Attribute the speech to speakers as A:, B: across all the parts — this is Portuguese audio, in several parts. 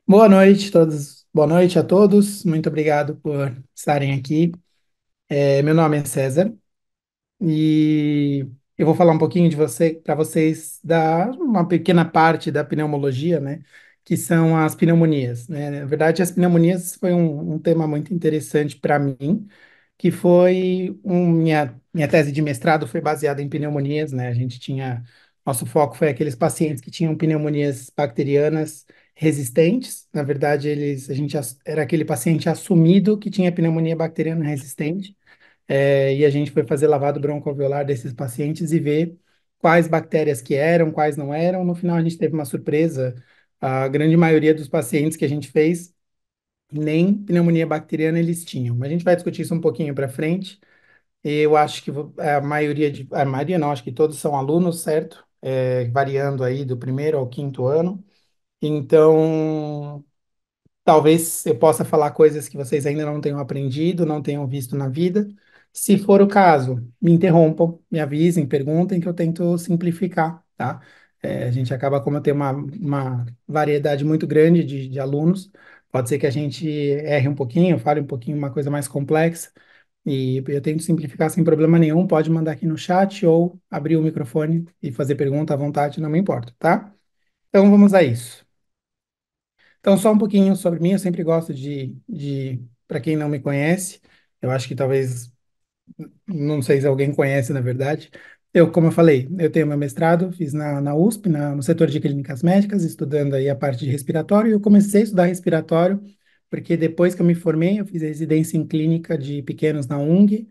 A: Boa noite, todos. Boa noite a todos. Muito obrigado por estarem aqui. Meu nome é César e eu vou falar um pouquinho de você para vocês da uma pequena parte da pneumologia, né? Que são as pneumonias, né? Na verdade, as pneumonias foi um tema muito interessante para mim, que foi minha tese de mestrado foi baseada em pneumonias, né? A gente tinha nosso foco foi aqueles pacientes que tinham pneumonias bacterianas resistentes. Na verdade, era aquele paciente assumido que tinha pneumonia bacteriana resistente, e a gente foi fazer lavado broncoalveolar desses pacientes e ver quais bactérias que eram, quais não eram. No final, a gente teve uma surpresa. A grande maioria dos pacientes que a gente fez nem pneumonia bacteriana eles tinham. Mas a gente vai discutir isso um pouquinho para frente. Eu acho que a maioria não, acho que todos são alunos, certo? Variando aí do primeiro ao quinto ano. Então, talvez eu possa falar coisas que vocês ainda não tenham aprendido, não tenham visto na vida. Se for o caso, me interrompam, me avisem, perguntem que eu tento simplificar, tá? A gente acaba, como eu tenho uma variedade muito grande de alunos, pode ser que a gente erre um pouquinho, fale um pouquinho uma coisa mais complexa, e eu tento simplificar sem problema nenhum. Pode mandar aqui no chat ou abrir o microfone e fazer pergunta à vontade, não me importa, tá? Então vamos a isso. Então, só um pouquinho sobre mim. Eu sempre gosto para quem não me conhece, eu acho que talvez, não sei se alguém conhece, na verdade. Como eu falei, eu tenho meu mestrado, fiz na USP, no setor de clínicas médicas, estudando aí a parte de respiratório. E eu comecei a estudar respiratório porque depois que eu me formei, eu fiz a residência em clínica de pequenos na UNG,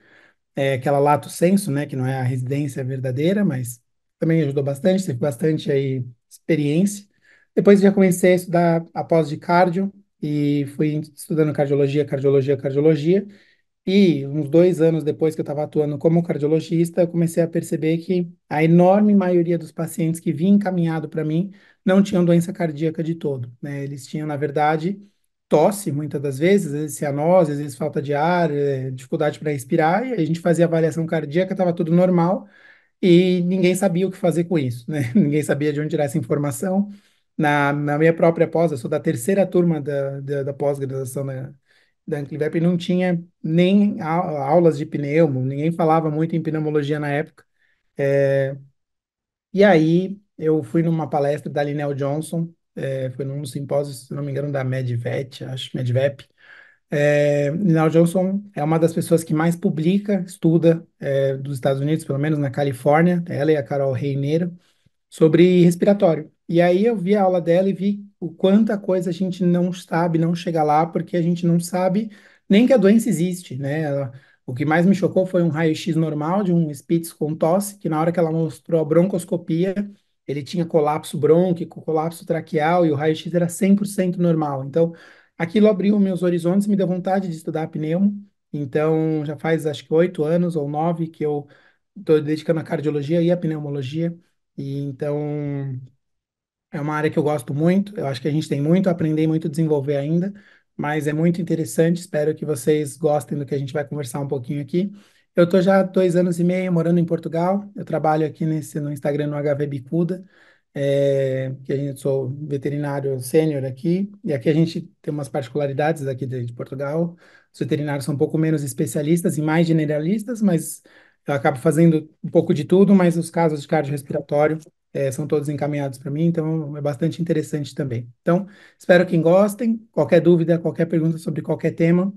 A: aquela lato sensu, né, que não é a residência verdadeira, mas também ajudou bastante, teve bastante aí experiência. Depois já comecei a estudar a pós de cardio e fui estudando cardiologia, cardiologia, cardiologia. E uns 2 anos depois que eu estava atuando como cardiologista, eu comecei a perceber que a enorme maioria dos pacientes que vinham encaminhado para mim não tinham doença cardíaca de todo, né? Eles tinham, na verdade, tosse, muitas das vezes, às vezes cianose, às vezes falta de ar, dificuldade para respirar, e a gente fazia avaliação cardíaca, estava tudo normal, e ninguém sabia o que fazer com isso, né? Ninguém sabia de onde tirar essa informação. Na minha própria pós, eu sou da terceira turma da pós-graduação da Anclivep, não tinha nem aulas de pneumo, ninguém falava muito em pneumologia na época. E aí eu fui numa palestra da Linel Johnson, foi num simpósio, se não me engano, da MedVet, acho, MedVep. Linel Johnson é uma das pessoas que mais publica, estuda, dos Estados Unidos, pelo menos na Califórnia, ela e a Carol Reineiro, sobre respiratório. E aí eu vi a aula dela e vi o quanta coisa a gente não sabe, não chega lá, porque a gente não sabe nem que a doença existe, né? O que mais me chocou foi um raio-x normal de um Spitz com tosse, que na hora que ela mostrou a broncoscopia, ele tinha colapso brônquico, colapso traqueal, e o raio-x era 100% normal. Então, aquilo abriu meus horizontes e me deu vontade de estudar pneumo. Então, já faz acho que 8 anos ou 9 que eu estou dedicando à cardiologia e à pneumologia. E então é uma área que eu gosto muito. Eu acho que a gente tem muito a aprender e muito a desenvolver ainda, mas é muito interessante. Espero que vocês gostem do que a gente vai conversar um pouquinho aqui. Eu estou já há 2 anos e meio morando em Portugal. Eu trabalho aqui no Instagram no HV Bicuda, que a gente sou veterinário sênior aqui. E aqui a gente tem umas particularidades aqui de Portugal. Os veterinários são um pouco menos especialistas e mais generalistas, mas eu acabo fazendo um pouco de tudo, mas os casos de cardiorrespiratório são todos encaminhados para mim, então é bastante interessante também. Então, espero que gostem. Qualquer dúvida, qualquer pergunta sobre qualquer tema,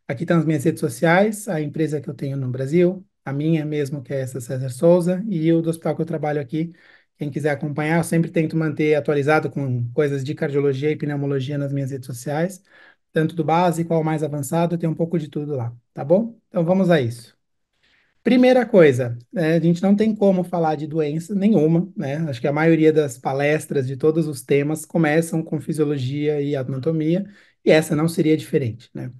A: aqui estão as minhas redes sociais, a empresa que eu tenho no Brasil, a minha mesmo, que é essa César Souza, e o do hospital que eu trabalho aqui. Quem quiser acompanhar, eu sempre tento manter atualizado com coisas de cardiologia e pneumologia nas minhas redes sociais, tanto do básico ao mais avançado, tem um pouco de tudo lá, tá bom? Então vamos a isso. Primeira coisa, a gente não tem como falar de doença nenhuma, né? Acho que a maioria das palestras de todos os temas começam com fisiologia e anatomia, e essa não seria diferente, né?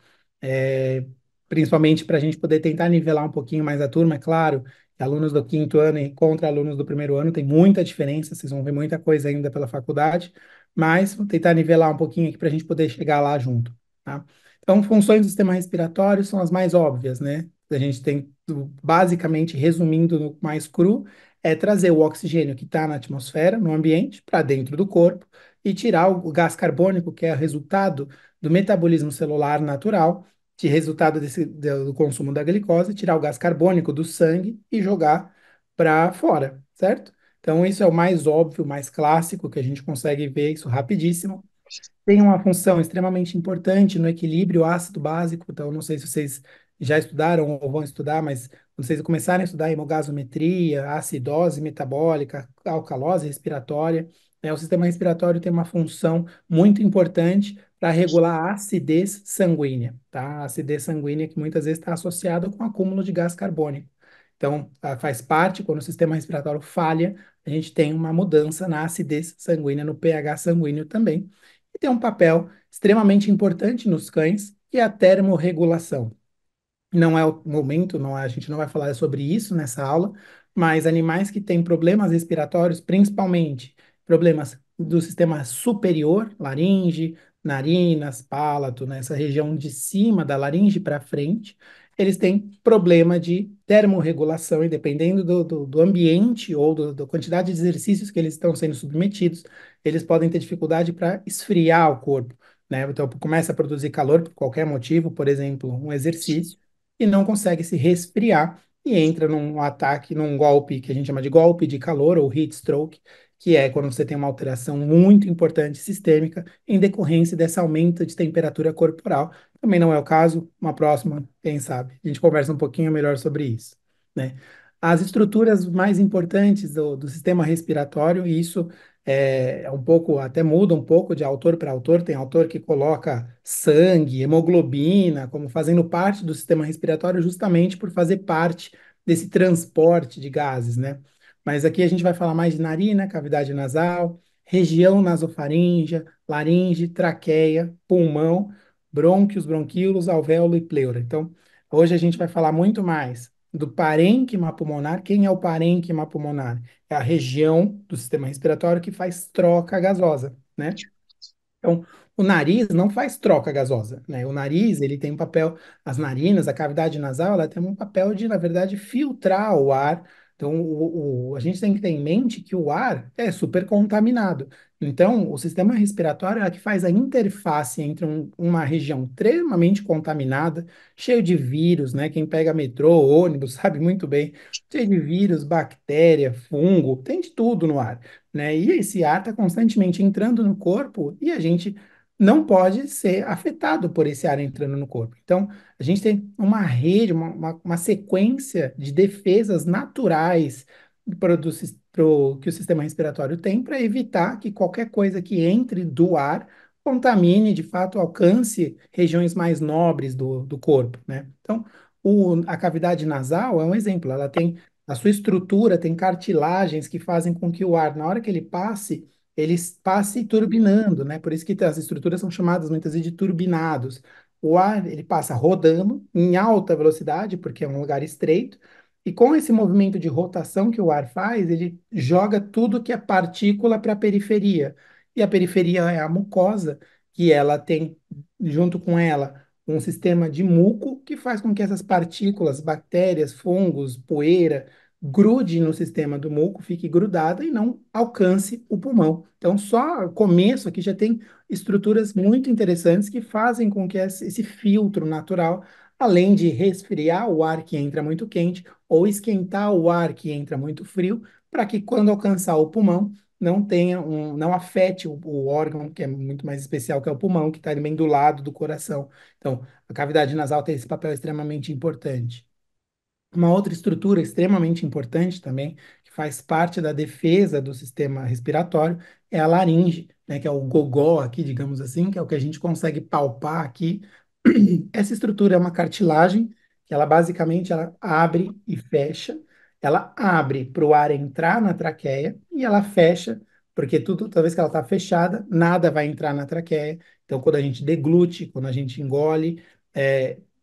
A: É, Principalmente para a gente poder tentar nivelar um pouquinho mais a turma, é claro, que alunos do quinto ano e contra alunos do primeiro ano tem muita diferença, vocês vão ver muita coisa ainda pela faculdade, mas vou tentar nivelar um pouquinho aqui para a gente poder chegar lá junto, tá? Então, funções do sistema respiratório são as mais óbvias, né? A gente tem, basicamente, resumindo no mais cru, é trazer o oxigênio que está na atmosfera, no ambiente, para dentro do corpo e tirar o gás carbônico, que é o resultado do metabolismo celular natural, de resultado do consumo da glicose, tirar o gás carbônico do sangue e jogar para fora, certo? Então, isso é o mais óbvio, mais clássico, que a gente consegue ver isso rapidíssimo. Tem uma função extremamente importante no equilíbrio ácido-básico. Então, não sei se vocês já estudaram ou vão estudar, mas quando vocês começarem a estudar hemogasometria, acidose metabólica, alcalose respiratória, né, o sistema respiratório tem uma função muito importante para regular a acidez sanguínea, tá? A acidez sanguínea que muitas vezes está associada com o acúmulo de gás carbônico. Então, faz parte, quando o sistema respiratório falha, a gente tem uma mudança na acidez sanguínea, no pH sanguíneo também e tem um papel extremamente importante nos cães, que é a termorregulação. Não é o momento, a gente não vai falar sobre isso nessa aula, mas animais que têm problemas respiratórios, principalmente problemas do sistema superior, laringe, narinas, palato, nessa região de cima da laringe para frente, eles têm problema de termorregulação e dependendo do ambiente ou da quantidade de exercícios que eles estão sendo submetidos, eles podem ter dificuldade para esfriar o corpo, né? Então, começa a produzir calor por qualquer motivo, por exemplo, um exercício e não consegue se resfriar e entra num ataque, num golpe que a gente chama de golpe de calor ou heat stroke, que é quando você tem uma alteração muito importante sistêmica em decorrência desse aumento de temperatura corporal. Também não é o caso, uma próxima, quem sabe, a gente conversa um pouquinho melhor sobre isso, né? As estruturas mais importantes do sistema respiratório, e isso é um pouco, até muda um pouco de autor para autor. Tem autor que coloca sangue, hemoglobina, como fazendo parte do sistema respiratório, justamente por fazer parte desse transporte de gases, né? Mas aqui a gente vai falar mais de narina, cavidade nasal, região nasofaríngea, laringe, traqueia, pulmão, brônquios, bronquíolos, alvéolo e pleura. Então, hoje a gente vai falar muito mais do parênquima pulmonar. Quem é o parênquima pulmonar? É a região do sistema respiratório que faz troca gasosa, né? Então, o nariz não faz troca gasosa, né? O nariz, ele tem um papel, as narinas, a cavidade nasal, ela tem um papel de, na verdade, filtrar o ar. Então, a gente tem que ter em mente que o ar é super contaminado. Então, o sistema respiratório é que faz a interface entre uma região extremamente contaminada, cheio de vírus, né? Quem pega metrô, ônibus, sabe muito bem, cheio de vírus, bactéria, fungo, tem de tudo no ar, né? E esse ar está constantemente entrando no corpo e a gente não pode ser afetado por esse ar entrando no corpo. Então, a gente tem uma rede, uma sequência de defesas naturais que o sistema respiratório tem para evitar que qualquer coisa que entre do ar contamine, de fato, alcance regiões mais nobres do corpo, né? Então, a cavidade nasal é um exemplo. Ela tem a sua estrutura, tem cartilagens que fazem com que o ar, na hora que ele passe turbinando, né? Por isso que as estruturas são chamadas muitas vezes de turbinados. O ar, ele passa rodando em alta velocidade, porque é um lugar estreito, e com esse movimento de rotação que o ar faz, ele joga tudo que é partícula para a periferia. E a periferia é a mucosa, que ela tem, junto com ela, um sistema de muco que faz com que essas partículas, bactérias, fungos, poeira, grude no sistema do muco, fique grudada e não alcance o pulmão. Então, só o começo aqui já tem estruturas muito interessantes que fazem com que esse filtro natural, além de resfriar o ar que entra muito quente ou esquentar o ar que entra muito frio, para que quando alcançar o pulmão, não afete o órgão que é muito mais especial, que é o pulmão, que está bem do lado do coração. Então, a cavidade nasal tem esse papel extremamente importante. Uma outra estrutura extremamente importante também, que faz parte da defesa do sistema respiratório, é a laringe, né, que é o gogó aqui, digamos assim, que é o que a gente consegue palpar aqui. Essa estrutura é uma cartilagem que ela basicamente ela abre e fecha. Ela abre para o ar entrar na traqueia e ela fecha, porque toda vez que ela está fechada, nada vai entrar na traqueia. Então, quando a gente deglute, quando a gente engole,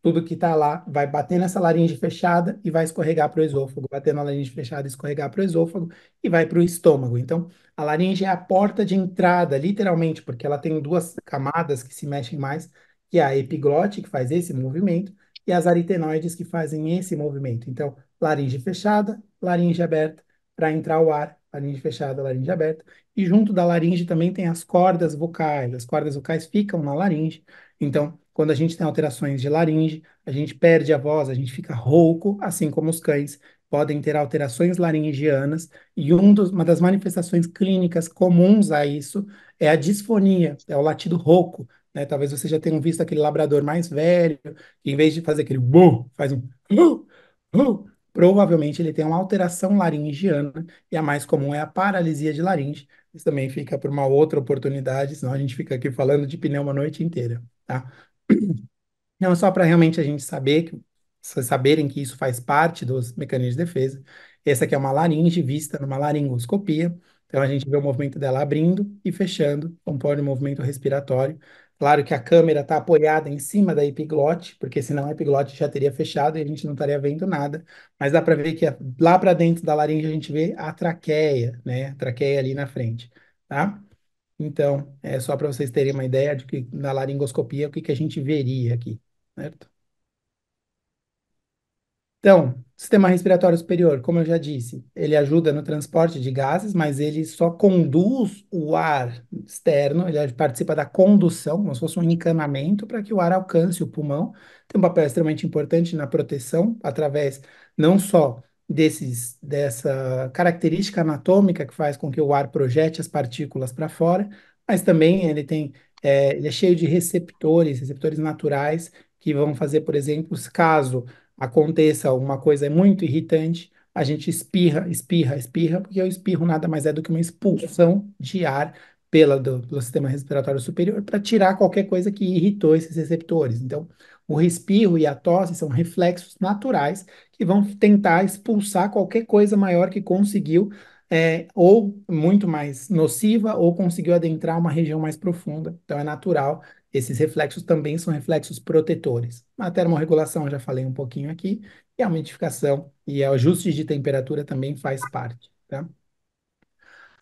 A: tudo que está lá vai bater nessa laringe fechada e vai escorregar para o esôfago, bater na laringe fechada e escorregar para o esôfago e vai para o estômago. Então, a laringe é a porta de entrada, literalmente, porque ela tem duas camadas que se mexem mais, que é a epiglote, que faz esse movimento, e as aritenoides, que fazem esse movimento. Então, laringe fechada, laringe aberta, para entrar o ar, laringe fechada, laringe aberta. E junto da laringe também tem as cordas vocais. As cordas vocais ficam na laringe. Então, quando a gente tem alterações de laringe, a gente perde a voz, a gente fica rouco, assim como os cães podem ter alterações laringianas. E uma das manifestações clínicas comuns a isso é a disfonia, é o latido rouco, né? Talvez você já tenha visto aquele labrador mais velho, que em vez de fazer aquele bu, faz um bu, bu. Provavelmente ele tem uma alteração laringiana, e a mais comum é a paralisia de laringe. Isso também fica por uma outra oportunidade, senão a gente fica aqui falando de pneu a noite inteira, tá? Não, só para realmente a gente saber, vocês saberem que isso faz parte dos mecanismos de defesa. Essa aqui é uma laringe vista numa laringoscopia. Então a gente vê o movimento dela abrindo e fechando, conforme o movimento respiratório. Claro que a câmera está apoiada em cima da epiglote, porque senão a epiglote já teria fechado e a gente não estaria vendo nada. Mas dá para ver que lá para dentro da laringe a gente vê a traqueia, né? A traqueia ali na frente, tá? Então, é só para vocês terem uma ideia de que na laringoscopia o que que a gente veria aqui, certo? Então, sistema respiratório superior, como eu já disse, ele ajuda no transporte de gases, mas ele só conduz o ar externo, ele participa da condução, como se fosse um encanamento para que o ar alcance o pulmão. Tem um papel extremamente importante na proteção, através não só dessa característica anatômica que faz com que o ar projete as partículas para fora, mas também ele é cheio de receptores naturais, que vão fazer, por exemplo, caso aconteça uma coisa muito irritante, a gente espirra, espirra, espirra, porque o espirro nada mais é do que uma expulsão de ar pelo sistema respiratório superior para tirar qualquer coisa que irritou esses receptores. Então, o respirro e a tosse são reflexos naturais que vão tentar expulsar qualquer coisa maior que conseguiu, ou muito mais nociva, ou conseguiu adentrar uma região mais profunda. Então, é natural. Esses reflexos também são reflexos protetores. A termorregulação, eu já falei um pouquinho aqui, e a umidificação e o ajuste de temperatura também faz parte, tá?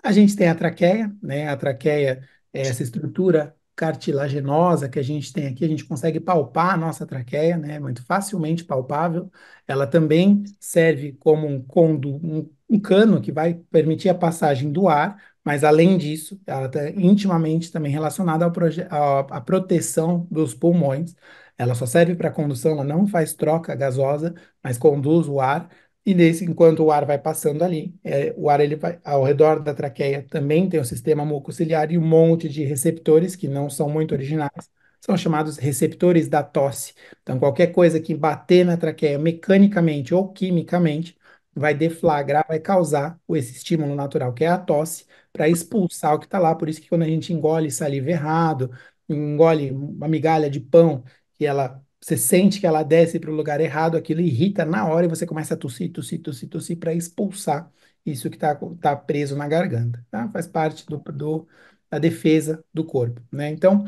A: A gente tem a traqueia, né? A traqueia é essa estrutura cartilaginosa que a gente tem aqui, a gente consegue palpar a nossa traqueia, né? Muito facilmente palpável. Ela também serve como um cano que vai permitir a passagem do ar, mas além disso, ela está intimamente também relacionada à proteção dos pulmões. Ela só serve para condução, ela não faz troca gasosa, mas conduz o ar. E nesse, enquanto o ar vai passando ali, o ar ele vai ao redor da traqueia também tem o sistema mucociliar e um monte de receptores que não são muito originais, são chamados receptores da tosse. Então, qualquer coisa que bater na traqueia mecanicamente ou quimicamente vai deflagrar, vai causar esse estímulo natural, que é a tosse, para expulsar o que está lá. Por isso que quando a gente engole saliva errado, engole uma migalha de pão, que ela você sente que ela desce para o lugar errado, aquilo irrita na hora e você começa a tossir, tossir, tossir, tossir para expulsar isso que tá preso na garganta, tá? Faz parte da defesa do corpo, né? Então,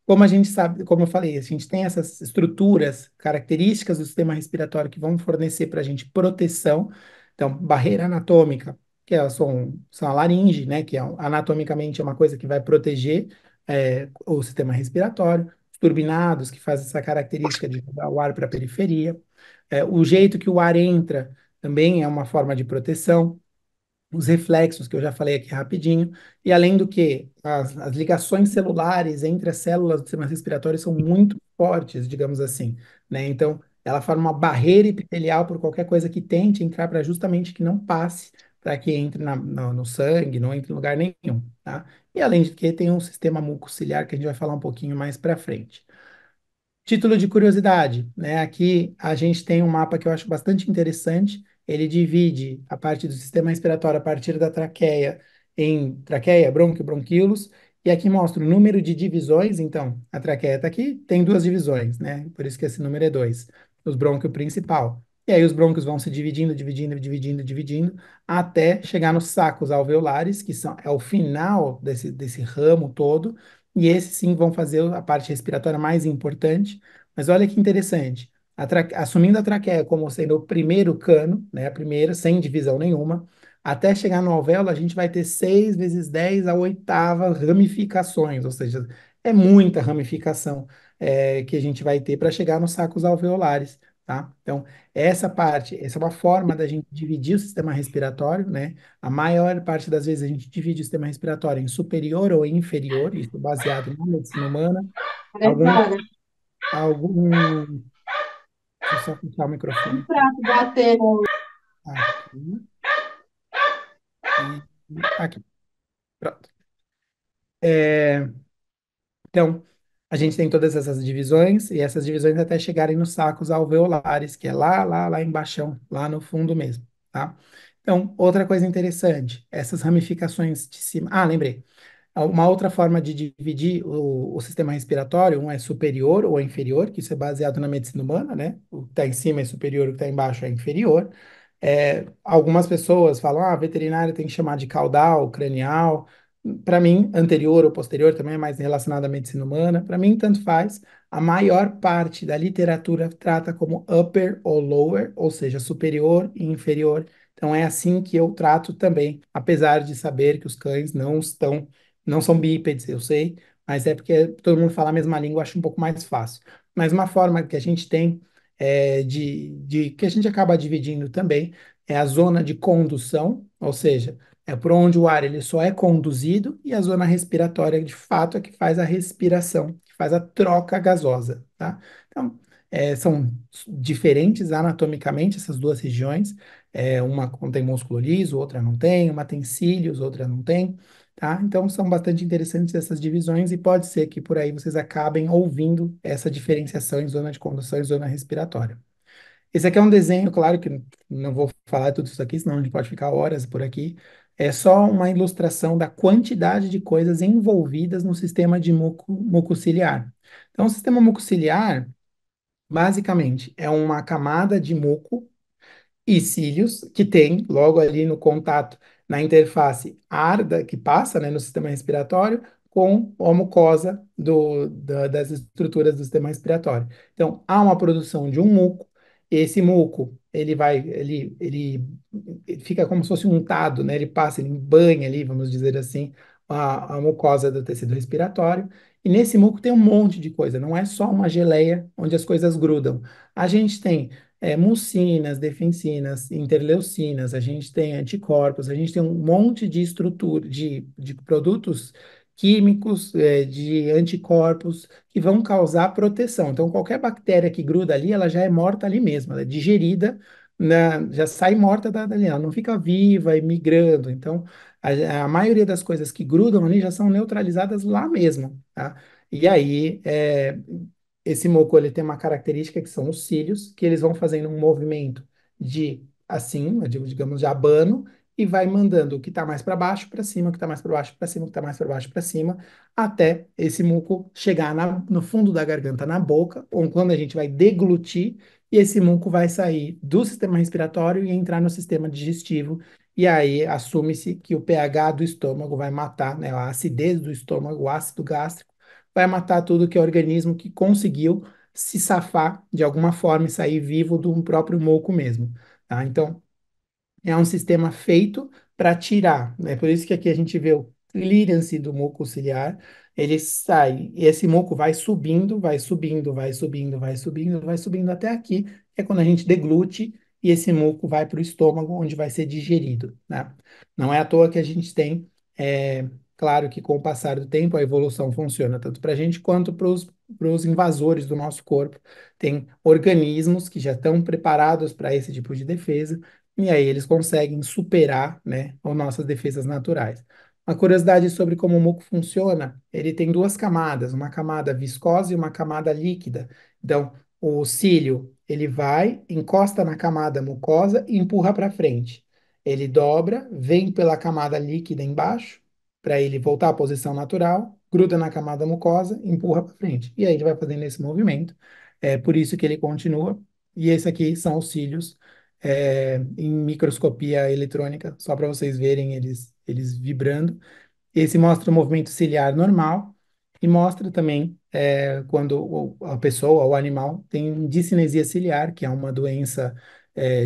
A: como a gente sabe, como eu falei, a gente tem essas estruturas, características do sistema respiratório que vão fornecer para a gente proteção. Então, barreira anatômica, que são a laringe, né? Que anatomicamente é uma coisa que vai proteger o sistema respiratório. Os turbinados, que fazem essa característica de jogar o ar para a periferia. O jeito que o ar entra também é uma forma de proteção, os reflexos, que eu já falei aqui rapidinho, e além do que, as ligações celulares entre as células do sistema respiratório são muito fortes, digamos assim, né? Então, ela forma uma barreira epitelial por qualquer coisa que tente entrar para justamente que não passe, para que entre no sangue, não entre em lugar nenhum, tá? E além de que tem um sistema mucociliar que a gente vai falar um pouquinho mais para frente. Título de curiosidade, né? Aqui a gente tem um mapa que eu acho bastante interessante. Ele divide a parte do sistema respiratório a partir da traqueia em traqueia, brônquio, bronquíolos, e aqui mostra o número de divisões. Então, a traqueia está aqui, tem duas divisões, né? Por isso que esse número é dois. Os brônquio principal. E aí os brônquios vão se dividindo, dividindo, dividindo, dividindo, até chegar nos sacos alveolares, que é o final desse ramo todo. E esses sim vão fazer a parte respiratória mais importante. Mas olha que interessante. Assumindo a traqueia como sendo o primeiro cano, né, a primeira, sem divisão nenhuma, até chegar no alvéolo, a gente vai ter 6 vezes 10 a oitava ramificações, ou seja, é muita ramificação que a gente vai ter para chegar nos sacos alveolares. tá? Então, essa parte, essa é uma forma da gente dividir o sistema respiratório, né? A maior parte das vezes a gente divide o sistema respiratório em superior ou inferior, isso baseado na medicina humana. Alguns,
B: Prepara.
A: algum, deixa eu só fechar o
B: Um
A: microfone aqui.
B: prato batendo.
A: Aqui e aqui. Pronto. É, então, a gente tem todas essas divisões, e essas divisões até chegarem nos sacos alveolares, que é lá embaixo, lá no fundo mesmo, tá? Então, outra coisa interessante, essas ramificações de cima. Ah, lembrei. Uma outra forma de dividir o sistema respiratório, um é superior ou inferior, que isso é baseado na medicina humana, né? O que está em cima é superior, o que está embaixo é inferior. Algumas pessoas falam, ah, veterinário tem que chamar de caudal, cranial. Para mim, anterior ou posterior também é mais relacionado à medicina humana. Para mim, tanto faz. A maior parte da literatura trata como upper ou lower, ou seja, superior e inferior. Então é assim que eu trato também, apesar de saber que os cães não são bípedes, eu sei, mas é porque todo mundo fala a mesma língua, eu acho um pouco mais fácil. Mas uma forma que a gente tem que a gente acaba dividindo também é a zona de condução, ou seja, é por onde o ar ele só é conduzido, e a zona respiratória, de fato, é que faz a respiração, que faz a troca gasosa, tá? Então, são diferentes anatomicamente essas duas regiões. Uma contém músculo liso, outra não tem, uma tem cílios, outra não tem. Tá? Então são bastante interessantes essas divisões e pode ser que por aí vocês acabem ouvindo essa diferenciação em zona de condução e zona respiratória. Esse aqui é um desenho, claro que não vou falar tudo isso aqui, senão a gente pode ficar horas por aqui. É só uma ilustração da quantidade de coisas envolvidas no sistema de mucociliar. Então, o sistema mucociliar, basicamente, é uma camada de muco e cílios, que tem logo ali no contato, na interface ar que passa, né, no sistema respiratório, com a mucosa das estruturas do sistema respiratório. Então, há uma produção de um muco, esse muco, ele fica como se fosse untado, né, ele passa, ele banha ali, vamos dizer assim, a mucosa do tecido respiratório, e nesse muco tem um monte de coisa, não é só uma geleia onde as coisas grudam. A gente tem mucinas, defensinas, interleucinas, a gente tem anticorpos, a gente tem um monte de estrutura, de produtos químicos, de anticorpos que vão causar proteção. Então, qualquer bactéria que gruda ali, ela já é morta ali mesmo, ela é digerida, já sai morta dali, ela não fica viva e migrando. Então, a maioria das coisas que grudam ali já são neutralizadas lá mesmo, tá? E aí, esse moco ele tem uma característica que são os cílios, que eles vão fazendo um movimento de assim, digamos, de abano, e vai mandando o que está mais para baixo para cima, o que está mais para baixo para cima, o que está mais para baixo para cima, até esse muco chegar no fundo da garganta, na boca, ou quando a gente vai deglutir, e esse muco vai sair do sistema respiratório e entrar no sistema digestivo. E aí assume-se que o pH do estômago vai matar, né, a acidez do estômago, o ácido gástrico vai matar tudo que é organismo que conseguiu se safar de alguma forma e sair vivo do próprio moco mesmo, tá? Então, é um sistema feito para tirar, né? Por isso que aqui a gente vê o clearance do muco ciliar, ele sai, e esse muco vai subindo, vai subindo, vai subindo, vai subindo, vai subindo até aqui, que é quando a gente deglute e esse muco vai para o estômago, onde vai ser digerido, né? Não é à toa que a gente tem, claro que com o passar do tempo a evolução funciona tanto para a gente quanto para os invasores do nosso corpo. Tem organismos que já estão preparados para esse tipo de defesa, e aí eles conseguem superar, né, as nossas defesas naturais. Uma curiosidade sobre como o muco funciona, ele tem duas camadas, uma camada viscosa e uma camada líquida. Então, o cílio, ele vai, encosta na camada mucosa e empurra para frente. Ele dobra, vem pela camada líquida embaixo, para ele voltar à posição natural, gruda na camada mucosa, empurra para frente. E aí ele vai fazendo esse movimento. É por isso que ele continua. E esse aqui são os cílios em microscopia eletrônica, só para vocês verem eles vibrando. Esse mostra o movimento ciliar normal e mostra também quando a pessoa, o animal, tem discinesia ciliar, que é uma doença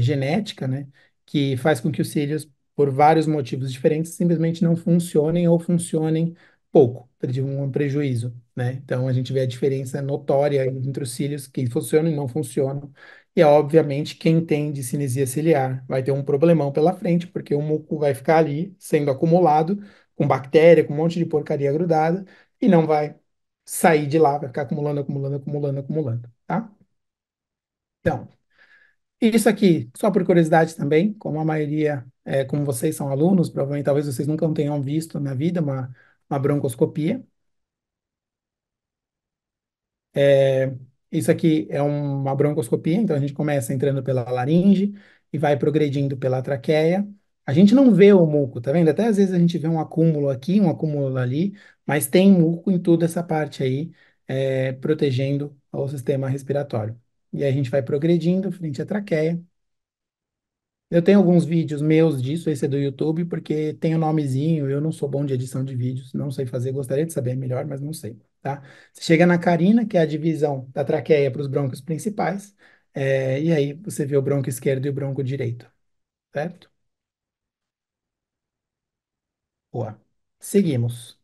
A: genética, né, que faz com que os cílios, por vários motivos diferentes, simplesmente não funcionem ou funcionem pouco, de um prejuízo, né? Então a gente vê a diferença notória entre os cílios que funcionam e não funcionam. E, obviamente, quem tem discinesia ciliar vai ter um problemão pela frente, porque o muco vai ficar ali sendo acumulado com bactéria, com um monte de porcaria grudada, e não vai sair de lá, vai ficar acumulando, acumulando, acumulando, acumulando, tá? Então, isso aqui, só por curiosidade também, como a maioria, como vocês são alunos, provavelmente talvez vocês nunca tenham visto na vida uma broncoscopia. É, isso aqui é uma broncoscopia, então a gente começa entrando pela laringe e vai progredindo pela traqueia. A gente não vê o muco, tá vendo? Até às vezes a gente vê um acúmulo aqui, um acúmulo ali, mas tem muco em toda essa parte aí, protegendo o sistema respiratório. E aí a gente vai progredindo frente à traqueia. Eu tenho alguns vídeos meus disso, esse é do YouTube, porque tem o nomezinho, eu não sou bom de edição de vídeos, não sei fazer, gostaria de saber melhor, mas não sei, tá? Você chega na carina, que é a divisão da traqueia para os brônquios principais, e aí você vê o bronco esquerdo e o bronco direito, certo? Boa. Seguimos.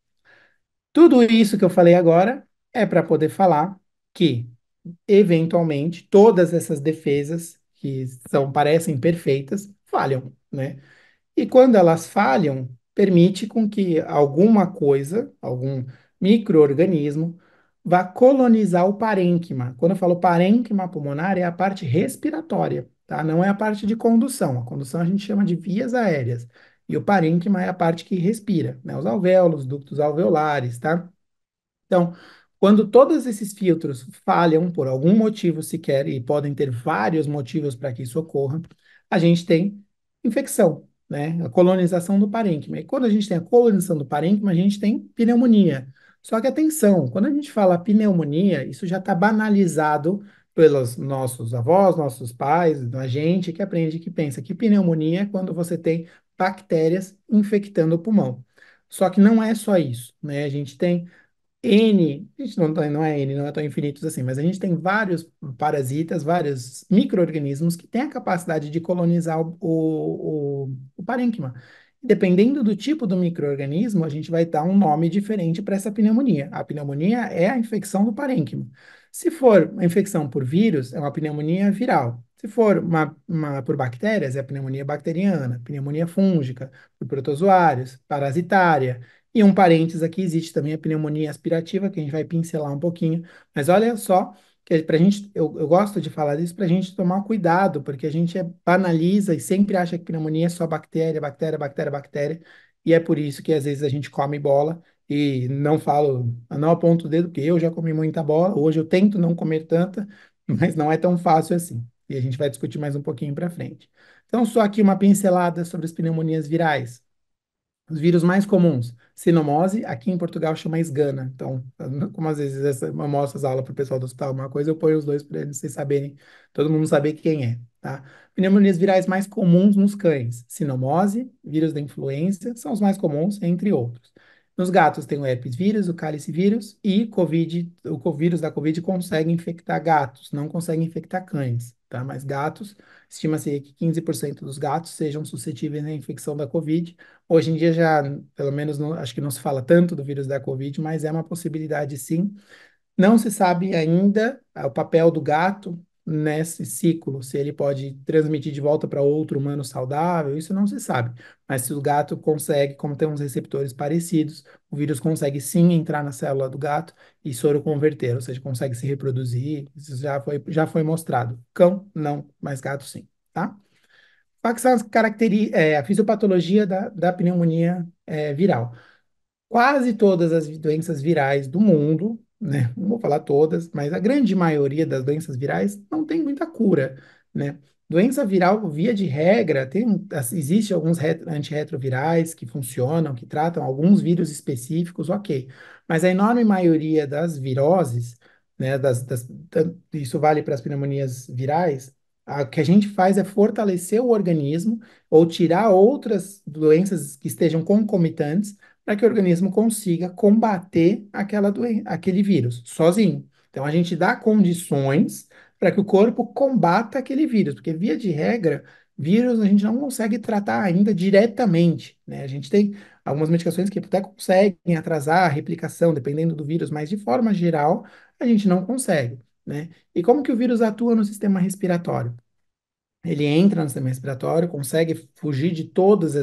A: Tudo isso que eu falei agora é para poder falar que, eventualmente, todas essas defesas, que parecem perfeitas, falham, né? E quando elas falham, permite com que alguma coisa, algum micro-organismo, vá colonizar o parênquima. Quando eu falo parênquima pulmonar, é a parte respiratória, tá? Não é a parte de condução. A condução a gente chama de vias aéreas. E o parênquima é a parte que respira, né? Os alvéolos, ductos alveolares, tá? Então, quando todos esses filtros falham por algum motivo sequer, e podem ter vários motivos para que isso ocorra, a gente tem infecção, né? A colonização do parênquima. E quando a gente tem a colonização do parênquima, a gente tem pneumonia. Só que atenção, quando a gente fala pneumonia, isso já está banalizado pelos nossos avós, nossos pais, a gente que aprende, que pensa que pneumonia é quando você tem bactérias infectando o pulmão. Só que não é só isso, né? A gente tem N, a gente não é N, não é tão infinitos assim, mas a gente tem vários parasitas, vários micro-organismos que têm a capacidade de colonizar o parênquima. Dependendo do tipo do micro-organismo, a gente vai dar um nome diferente para essa pneumonia. A pneumonia é a infecção do parênquima. Se for uma infecção por vírus, é uma pneumonia viral. Se for por bactérias, é a pneumonia bacteriana, pneumonia fúngica, por protozoários, parasitária. E um parênteses aqui, existe também a pneumonia aspirativa, que a gente vai pincelar um pouquinho. Mas olha só, que pra gente, eu gosto de falar disso para a gente tomar cuidado, porque a gente banaliza e sempre acha que pneumonia é só bactéria, bactéria, bactéria, bactéria. E é por isso que às vezes a gente come bola e não falo, não aponto o dedo, porque eu já comi muita bola. Hoje eu tento não comer tanta, mas não é tão fácil assim. E a gente vai discutir mais um pouquinho para frente. Então, só aqui uma pincelada sobre as pneumonias virais. Os vírus mais comuns, sinomose, aqui em Portugal chama esgana. Então, como às vezes eu mostro as aulas para o pessoal do hospital, uma coisa, eu ponho os dois para eles vocês saberem, todo mundo saber quem é, tá? Pneumonias virais mais comuns nos cães, sinomose, vírus da influenza, são os mais comuns, entre outros. Nos gatos tem o herpes vírus, o cálice vírus e Covid, o vírus da Covid consegue infectar gatos, não consegue infectar cães, tá? Mas gatos, estima-se que 15% dos gatos sejam suscetíveis à infecção da Covid. Hoje em dia já, pelo menos, acho que não se fala tanto do vírus da Covid, mas é uma possibilidade sim. Não se sabe ainda o papel do gato nesse ciclo, se ele pode transmitir de volta para outro humano saudável, isso não se sabe. Mas se o gato consegue, como tem uns receptores parecidos, o vírus consegue sim entrar na célula do gato e soroconverter, ou seja, consegue se reproduzir, isso já foi mostrado. Cão, não, mas gato sim, tá? Quais são a fisiopatologia da pneumonia viral? Quase todas as doenças virais do mundo, né? Não vou falar todas, mas a grande maioria das doenças virais não tem muita cura, né? Doença viral, via de regra, existe alguns antirretrovirais que funcionam, que tratam alguns vírus específicos, ok. Mas a enorme maioria das viroses, né, isso vale para as pneumonias virais, o que a gente faz é fortalecer o organismo ou tirar outras doenças que estejam concomitantes para que o organismo consiga combater aquele vírus sozinho. Então, a gente dá condições para que o corpo combata aquele vírus, porque, via de regra, vírus a gente não consegue tratar ainda diretamente, né? A gente tem algumas medicações que até conseguem atrasar a replicação, dependendo do vírus, mas, de forma geral, a gente não consegue. né? E como que o vírus atua no sistema respiratório? Ele entra no sistema respiratório, consegue fugir de todas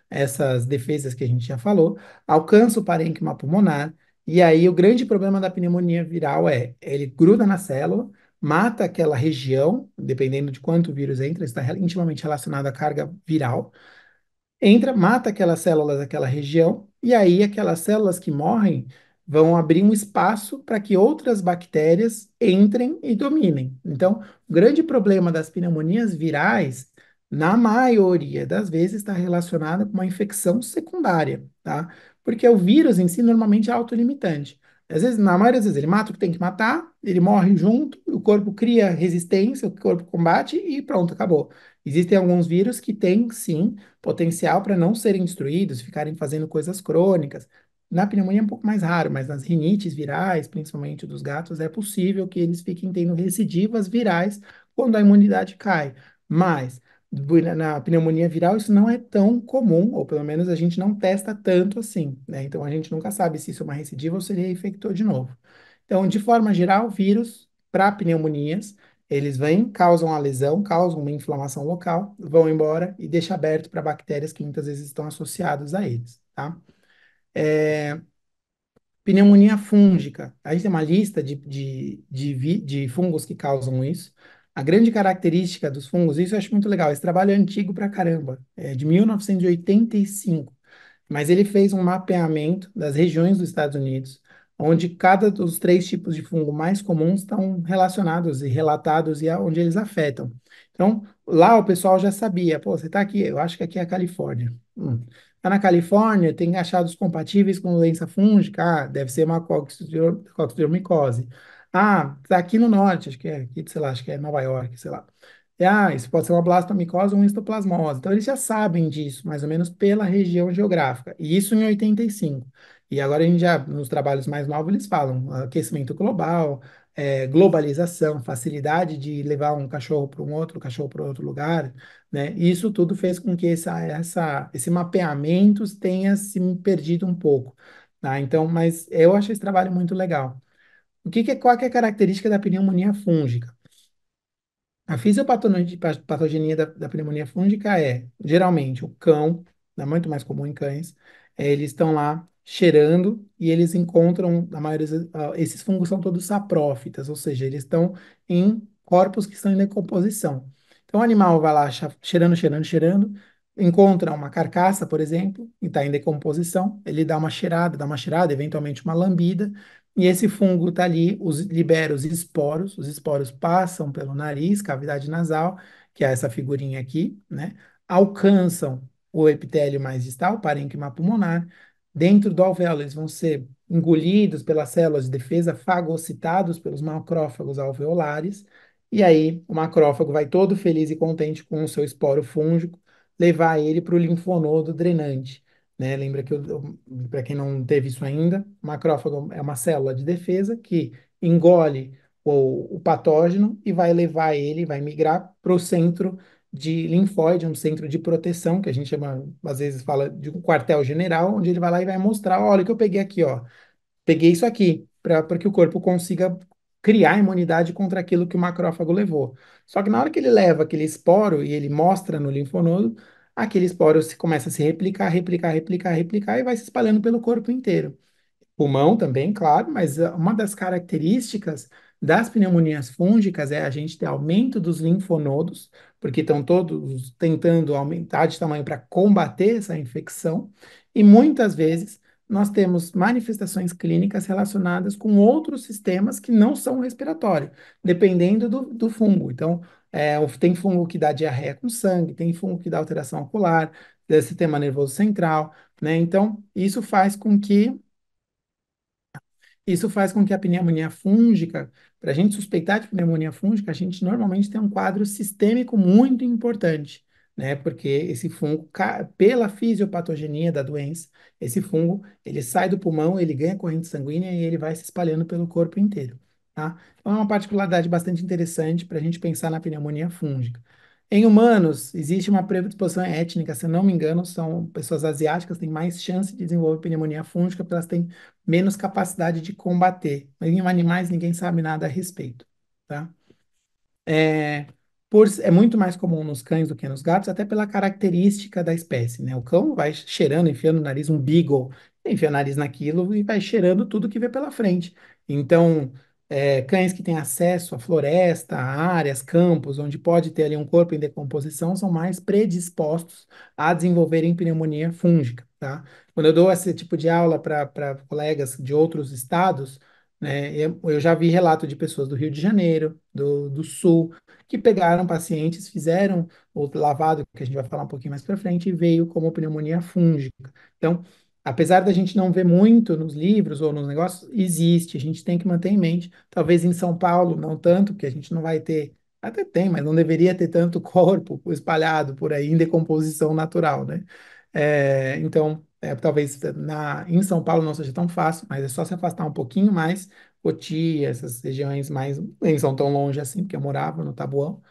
A: essas defesas que a gente já falou, alcança o parênquima pulmonar, e aí o grande problema da pneumonia viral é, ele gruda na célula, mata aquela região, dependendo de quanto o vírus entra, está intimamente relacionado à carga viral, entra, mata aquelas células daquela região, e aí aquelas células que morrem vão abrir um espaço para que outras bactérias entrem e dominem. Então, o grande problema das pneumonias virais, na maioria das vezes, está relacionado com uma infecção secundária, tá? Porque o vírus em si normalmente é autolimitante. Às vezes, na maioria das vezes, ele mata o que tem que matar, ele morre junto, o corpo cria resistência, o corpo combate e pronto, acabou. Existem alguns vírus que têm, sim, potencial para não serem destruídos, ficarem fazendo coisas crônicas. Na pneumonia é um pouco mais raro, mas nas rinites virais, principalmente dos gatos, é possível que eles fiquem tendo recidivas virais quando a imunidade cai. Mas na pneumonia viral isso não é tão comum, ou pelo menos a gente não testa tanto assim, né? Então a gente nunca sabe se isso é uma recidiva ou se ele infectou de novo. Então, de forma geral, vírus para pneumonias eles vêm, causam a lesão, causam uma inflamação local, vão embora e deixa aberto para bactérias que muitas vezes estão associadas a eles, tá? Pneumonia fúngica. A gente tem uma lista de fungos que causam isso. A grande característica dos fungos, isso eu acho muito legal, esse trabalho é antigo pra caramba, é de 1985. Mas ele fez um mapeamento das regiões dos Estados Unidos, onde cada dos três tipos de fungo mais comuns estão relacionados e relatados e onde eles afetam. Então, lá o pessoal já sabia, pô, você está aqui, eu acho que aqui é a Califórnia. Tá na Califórnia, tem achados compatíveis com doença fúngica, deve ser uma coccidioidomicose. Ah, tá aqui no norte, acho que é aqui, sei lá, acho que é Nova York, sei lá. Isso pode ser uma blastomicose ou uma histoplasmose. Então, eles já sabem disso, mais ou menos pela região geográfica. E isso em 85. E agora a gente já, nos trabalhos mais novos, eles falam aquecimento global, globalização, facilidade de levar um cachorro para um outro, cachorro para outro lugar, né? E isso tudo fez com que esse mapeamento tenha se perdido um pouco, tá? Então, mas eu acho esse trabalho muito legal. Qual que é a característica da pneumonia fúngica? A fisiopatogenia da pneumonia fúngica é, geralmente, o cão, é muito mais comum em cães, eles estão lá cheirando e eles encontram, a maioria, esses fungos são todos saprófitas, ou seja, eles estão em corpos que estão em decomposição. Então, o animal vai lá cheirando, cheirando, cheirando, encontra uma carcaça, por exemplo, e está em decomposição, ele dá uma cheirada, eventualmente uma lambida, e esse fungo está ali, libera os esporos passam pelo nariz, cavidade nasal, que é essa figurinha aqui, né? Alcançam o epitélio mais distal, o parênquima pulmonar. Dentro do alvéolo, eles vão ser engolidos pelas células de defesa, fagocitados pelos macrófagos alveolares. E aí, o macrófago vai todo feliz e contente com o seu esporo fúngico, levar ele para o linfonodo drenante, né? Lembra que, para quem não teve isso ainda, o macrófago é uma célula de defesa que engole o patógeno e vai levar ele, vai migrar para o centro de linfóide, um centro de proteção, que a gente chama, às vezes fala de um quartel-general, onde ele vai lá e vai mostrar, olha o que eu peguei aqui, ó. Peguei isso aqui, para que o corpo consiga criar imunidade contra aquilo que o macrófago levou. Só que na hora que ele leva aquele esporo e ele mostra no linfonodo, aquele esporo começa a se replicar, replicar, replicar, replicar e vai se espalhando pelo corpo inteiro. Pulmão também, claro, mas uma das características das pneumonias fúngicas é a gente ter aumento dos linfonodos, porque estão todos tentando aumentar de tamanho para combater essa infecção, e muitas vezes nós temos manifestações clínicas relacionadas com outros sistemas que não são respiratórios, dependendo do fungo. Então, tem fungo que dá diarreia com sangue, tem fungo que dá alteração ocular, do sistema nervoso central, né? Então, isso faz com que a pneumonia fúngica, para a gente suspeitar de pneumonia fúngica, a gente normalmente tem um quadro sistêmico muito importante, né? Porque esse fungo, pela fisiopatogenia da doença, esse fungo, ele sai do pulmão, ele ganha corrente sanguínea e ele vai se espalhando pelo corpo inteiro, tá? Então é uma particularidade bastante interessante para a gente pensar na pneumonia fúngica. Em humanos, existe uma predisposição étnica, se eu não me engano, são pessoas asiáticas têm mais chance de desenvolver pneumonia fúngica, porque elas têm menos capacidade de combater. Mas em animais ninguém sabe nada a respeito. tá? É, é muito mais comum nos cães do que nos gatos, até pela característica da espécie, né? O cão vai cheirando, enfiando o nariz, um beagle, enfia o nariz naquilo e vai cheirando tudo que vê pela frente. Então, cães que têm acesso à floresta, a áreas, campos, onde pode ter ali um corpo em decomposição, são mais predispostos a desenvolverem pneumonia fúngica, tá? Quando eu dou esse tipo de aula para colegas de outros estados, né? Eu já vi relato de pessoas do Rio de Janeiro, do Sul, que pegaram pacientes, fizeram o lavado, que a gente vai falar um pouquinho mais para frente, e veio como pneumonia fúngica. Então, apesar da gente não ver muito nos livros ou nos negócios, existe, a gente tem que manter em mente. Talvez em São Paulo, não tanto, porque a gente não vai ter, até tem, mas não deveria ter tanto corpo espalhado por aí em decomposição natural, né? Então, talvez em São Paulo não seja tão fácil, mas é só se afastar um pouquinho mais, Cotia, essas regiões mais, nem são tão longe assim, porque eu morava no Taboão.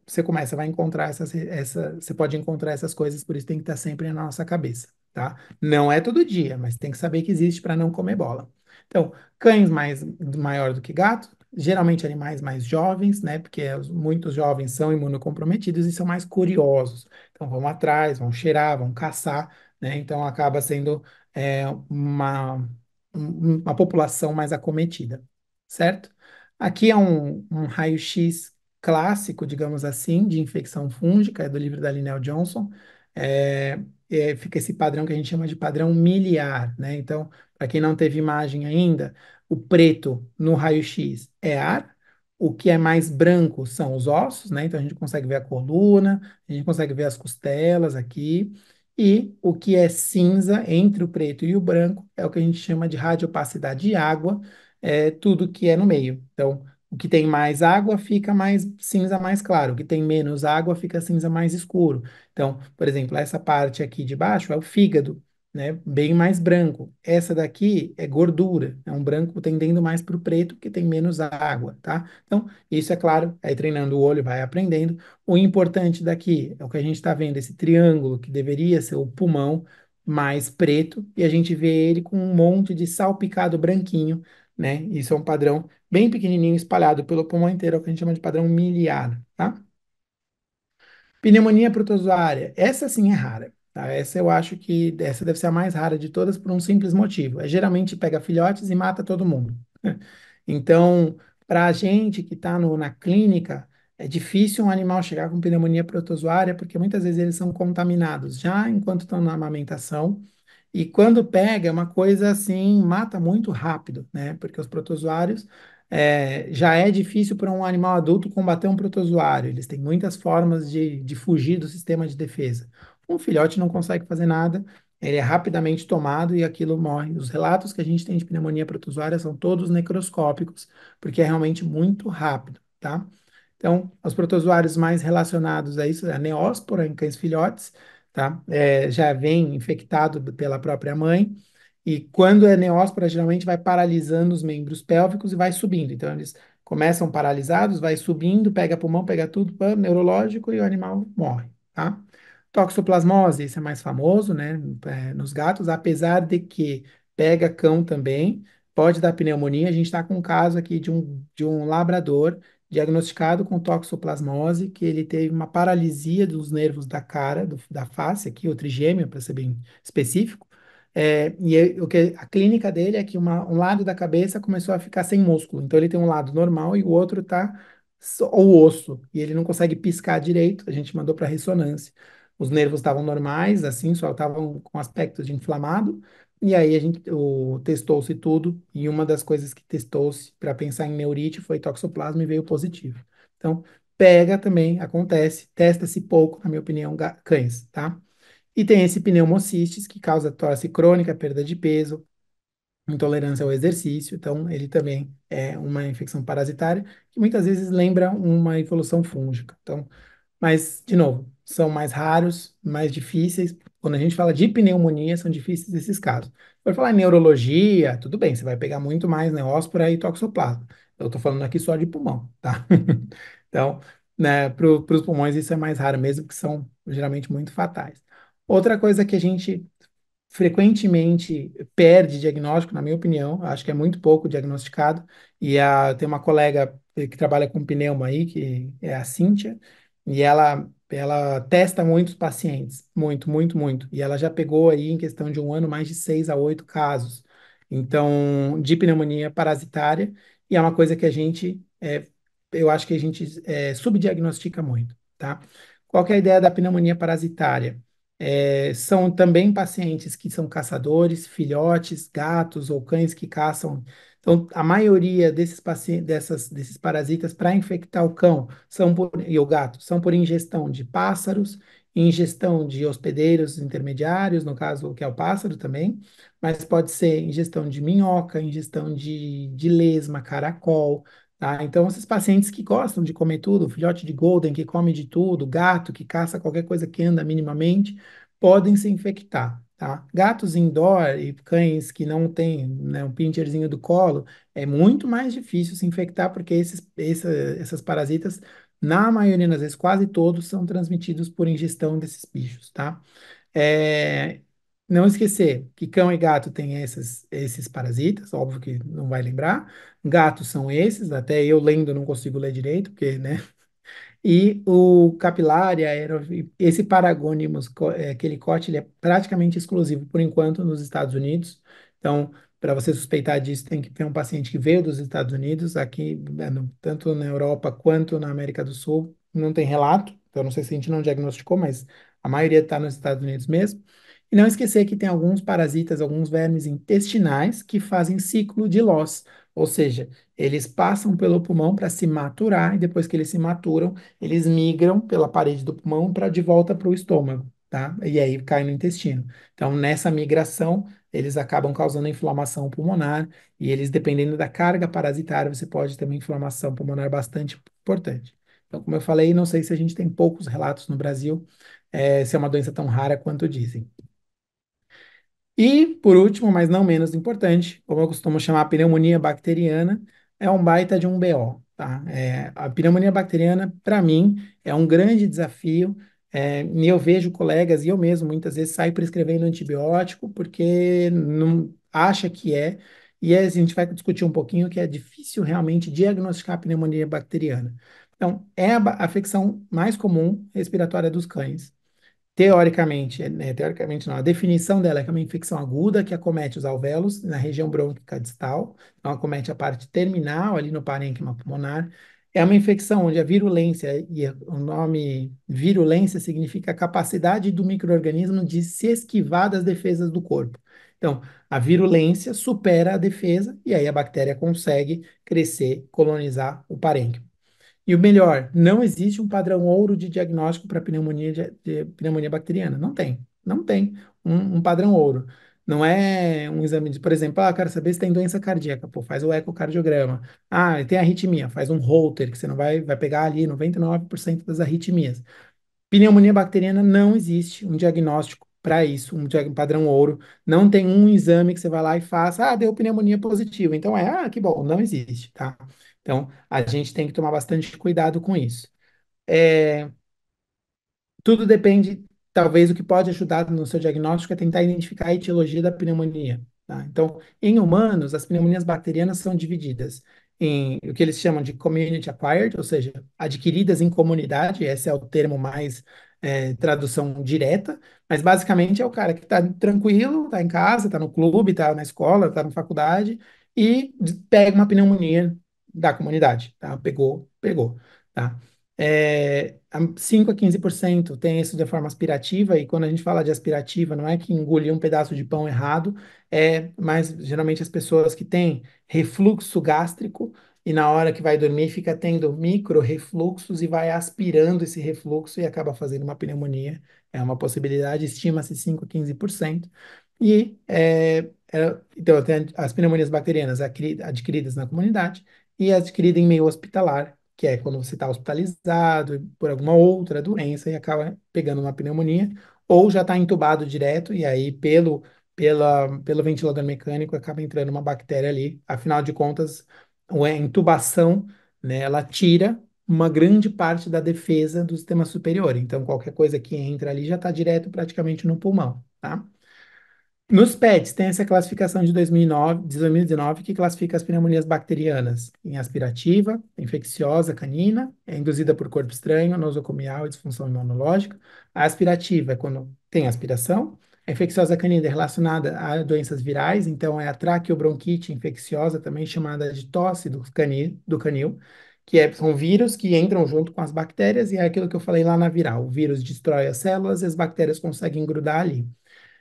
A: Você começa, vai encontrar você pode encontrar essas coisas, por isso tem que estar sempre na nossa cabeça, tá? Não é todo dia, mas tem que saber que existe para não comer bola. Então, cães maior do que gato, geralmente animais mais jovens, né? Porque muitos jovens são imunocomprometidos e são mais curiosos. Então, vão atrás, vão cheirar, vão caçar, né? Então, acaba sendo uma população mais acometida, certo? Aqui é um raio-x clássico, digamos assim, de infecção fúngica, é do livro da Lynell Johnson. É, Fica esse padrão que a gente chama de padrão miliar, né? Então, para quem não teve imagem ainda, o preto no raio-x é ar, o que é mais branco são os ossos, né? Então a gente consegue ver a coluna, a gente consegue ver as costelas aqui, e o que é cinza entre o preto e o branco é o que a gente chama de radiopacidade de água, tudo que é no meio. Então, o que tem mais água fica mais cinza mais claro, o que tem menos água fica cinza mais escuro. Então, por exemplo, essa parte aqui de baixo é o fígado, né? Bem mais branco. Essa daqui é gordura, é um branco tendendo mais para o preto, que tem menos água, tá? Então, isso é claro, aí treinando o olho vai aprendendo. O importante daqui é o que a gente está vendo, esse triângulo que deveria ser o pulmão mais preto, e a gente vê ele com um monte de salpicado branquinho, né? Isso é um padrão bem pequenininho espalhado pelo pulmão inteiro, é o que a gente chama de padrão miliar, tá? Pneumonia protozoária, essa sim é rara, tá? Essa eu acho que essa deve ser a mais rara de todas por um simples motivo. Geralmente pega filhotes e mata todo mundo. Então, para a gente que está na clínica, é difícil um animal chegar com pneumonia protozoária, porque muitas vezes eles são contaminados já enquanto estão na amamentação. E quando pega, é uma coisa assim, mata muito rápido, né? Porque os protozoários já é difícil para um animal adulto combater um protozoário. Eles têm muitas formas de fugir do sistema de defesa. Um filhote não consegue fazer nada, ele é rapidamente tomado e aquilo morre. Os relatos que a gente tem de pneumonia protozoária são todos necroscópicos, porque é realmente muito rápido, tá? Então, os protozoários mais relacionados a isso é a neóspora em cães filhotes, tá? Já vem infectado pela própria mãe, e quando é neóspora, geralmente vai paralisando os membros pélvicos e vai subindo. Então, eles começam paralisados, vai subindo, pega pulmão, pega tudo, pã, neurológico, e o animal morre, tá? Toxoplasmose, esse é mais famoso, né, nos gatos, apesar de que pega cão também, pode dar pneumonia. A gente está com um caso aqui de um labrador diagnosticado com toxoplasmose, que ele teve uma paralisia dos nervos da cara, da face aqui, o trigêmeo, para ser bem específico. A clínica dele é que um lado da cabeça começou a ficar sem músculo. Então ele tem um lado normal e o outro tá só o osso. E ele não consegue piscar direito. A gente mandou para ressonância. Os nervos estavam normais, assim, só estavam com aspecto de inflamado. E aí testou-se tudo, e uma das coisas que testou-se para pensar em neurite foi toxoplasma e veio positivo. Então, pega também, acontece, testa-se pouco, na minha opinião, cães, tá? E tem esse pneumocistis, que causa tosse crônica, perda de peso, intolerância ao exercício, então ele também é uma infecção parasitária, que muitas vezes lembra uma evolução fúngica. Então, mas, de novo, são mais raros, mais difíceis. Quando a gente fala de pneumonia, são difíceis esses casos. Para falar em neurologia, tudo bem, você vai pegar muito mais neóspora e toxoplasma. Eu estou falando aqui só de pulmão, tá? Então, né, para os pulmões isso é mais raro mesmo, que são geralmente muito fatais. Outra coisa que a gente frequentemente perde diagnóstico, na minha opinião, acho que é muito pouco diagnosticado, tem uma colega que trabalha com pneuma aí, que é a Cíntia, e ela testa muitos pacientes, muito, muito, muito, e ela já pegou aí, em questão de um ano, mais de 6 a 8 casos, então, de pneumonia parasitária, e é uma coisa que eu acho que a gente subdiagnostica muito, tá? Qual que é a ideia da pneumonia parasitária? São também pacientes que são caçadores, filhotes, gatos ou cães que caçam. Então, a maioria desses pacientes, desses parasitas para infectar o cão e o gato são por ingestão de pássaros, ingestão de hospedeiros intermediários, no caso, que é o pássaro também, mas pode ser ingestão de minhoca, ingestão de lesma, caracol. Tá? Então, esses pacientes que gostam de comer tudo, filhote de golden que come de tudo, gato que caça qualquer coisa que anda minimamente, podem se infectar. Tá? Gatos indoor e cães que não têm, né, um pincherzinho do colo, é muito mais difícil se infectar, porque essas parasitas, na maioria das vezes, quase todos, são transmitidos por ingestão desses bichos. Tá? É, não esquecer que cão e gato têm esses parasitas, óbvio que não vai lembrar. Gatos são esses, até eu lendo não consigo ler direito, porque, né? E o capilária, esse Paragonimus quelicote, ele é praticamente exclusivo, por enquanto, nos Estados Unidos. Então, para você suspeitar disso, tem que ter um paciente que veio dos Estados Unidos, aqui, tanto na Europa quanto na América do Sul, não tem relato. Então, não sei se a gente não diagnosticou, mas a maioria está nos Estados Unidos mesmo. E não esquecer que tem alguns parasitas, alguns vermes intestinais que fazem ciclo de Loss, ou seja, eles passam pelo pulmão para se maturar e depois que eles se maturam, eles migram pela parede do pulmão para de volta para o estômago, tá? E aí cai no intestino. Então, nessa migração, eles acabam causando inflamação pulmonar e eles, dependendo da carga parasitária, você pode ter uma inflamação pulmonar bastante importante. Então, como eu falei, não sei se a gente tem poucos relatos no Brasil, se é uma doença tão rara quanto dizem. E, por último, mas não menos importante, como eu costumo chamar a pneumonia bacteriana, é um baita de um BO, tá? A pneumonia bacteriana, para mim, é um grande desafio, e eu vejo colegas, e eu mesmo, muitas vezes, saio prescrevendo antibiótico porque não acha que é, e aí a gente vai discutir um pouquinho que é difícil realmente diagnosticar a pneumonia bacteriana. Então, é a afecção mais comum respiratória dos cães. Teoricamente, né, teoricamente não, a definição dela é que é uma infecção aguda que acomete os alvéolos na região brônquica distal, então acomete a parte terminal ali no parênquima pulmonar. É uma infecção onde a virulência, e o nome virulência significa a capacidade do microorganismo de se esquivar das defesas do corpo. Então, a virulência supera a defesa e aí a bactéria consegue crescer, colonizar o parênquima. E o melhor, não existe um padrão ouro de diagnóstico para pneumonia, de pneumonia bacteriana. Não tem. Não tem um padrão ouro. Não é um exame de, por exemplo, quero saber se tem doença cardíaca. Pô, faz o ecocardiograma. Tem arritmia. Faz um Holter, que você não vai pegar ali 99% das arritmias. Pneumonia bacteriana não existe um diagnóstico para isso, padrão ouro. Não tem um exame que você vai lá e faça, deu pneumonia positiva. Então que bom, não existe, tá? Então, a gente tem que tomar bastante cuidado com isso. É, tudo depende, talvez o que pode ajudar no seu diagnóstico é tentar identificar a etiologia da pneumonia. Tá? Então, em humanos, as pneumonias bacterianas são divididas em o que eles chamam de community acquired, ou seja, adquiridas em comunidade, esse é o termo mais tradução direta, mas basicamente é o cara que está tranquilo, está em casa, está no clube, está na escola, está na faculdade e pega uma pneumonia da comunidade, tá? Pegou, pegou. Tá? 5 a 15% tem isso de forma aspirativa, e quando a gente fala de aspirativa, não é que engoliu um pedaço de pão errado, mas geralmente as pessoas que têm refluxo gástrico e na hora que vai dormir fica tendo micro refluxos e vai aspirando esse refluxo e acaba fazendo uma pneumonia. É uma possibilidade, estima-se 5 a 15%. Então, tem as pneumonias bacterianas adquiridas na comunidade e adquiridas em meio hospitalar, que é quando você está hospitalizado por alguma outra doença e acaba pegando uma pneumonia, ou já está entubado direto, e aí pelo ventilador mecânico acaba entrando uma bactéria ali. Afinal de contas, a intubação, né, ela tira uma grande parte da defesa do sistema superior. Então, qualquer coisa que entra ali já está direto praticamente no pulmão, tá? Nos PETs, tem essa classificação de 2009, de 2019 que classifica as pneumonias bacterianas em aspirativa, infecciosa canina, é induzida por corpo estranho, nosocomial e disfunção imunológica. A aspirativa é quando tem aspiração. A infecciosa canina é relacionada a doenças virais, então é a traqueobronquite infecciosa, também chamada de tosse do canil, são vírus que entram junto com as bactérias, e é aquilo que eu falei lá na viral. O vírus destrói as células e as bactérias conseguem grudar ali.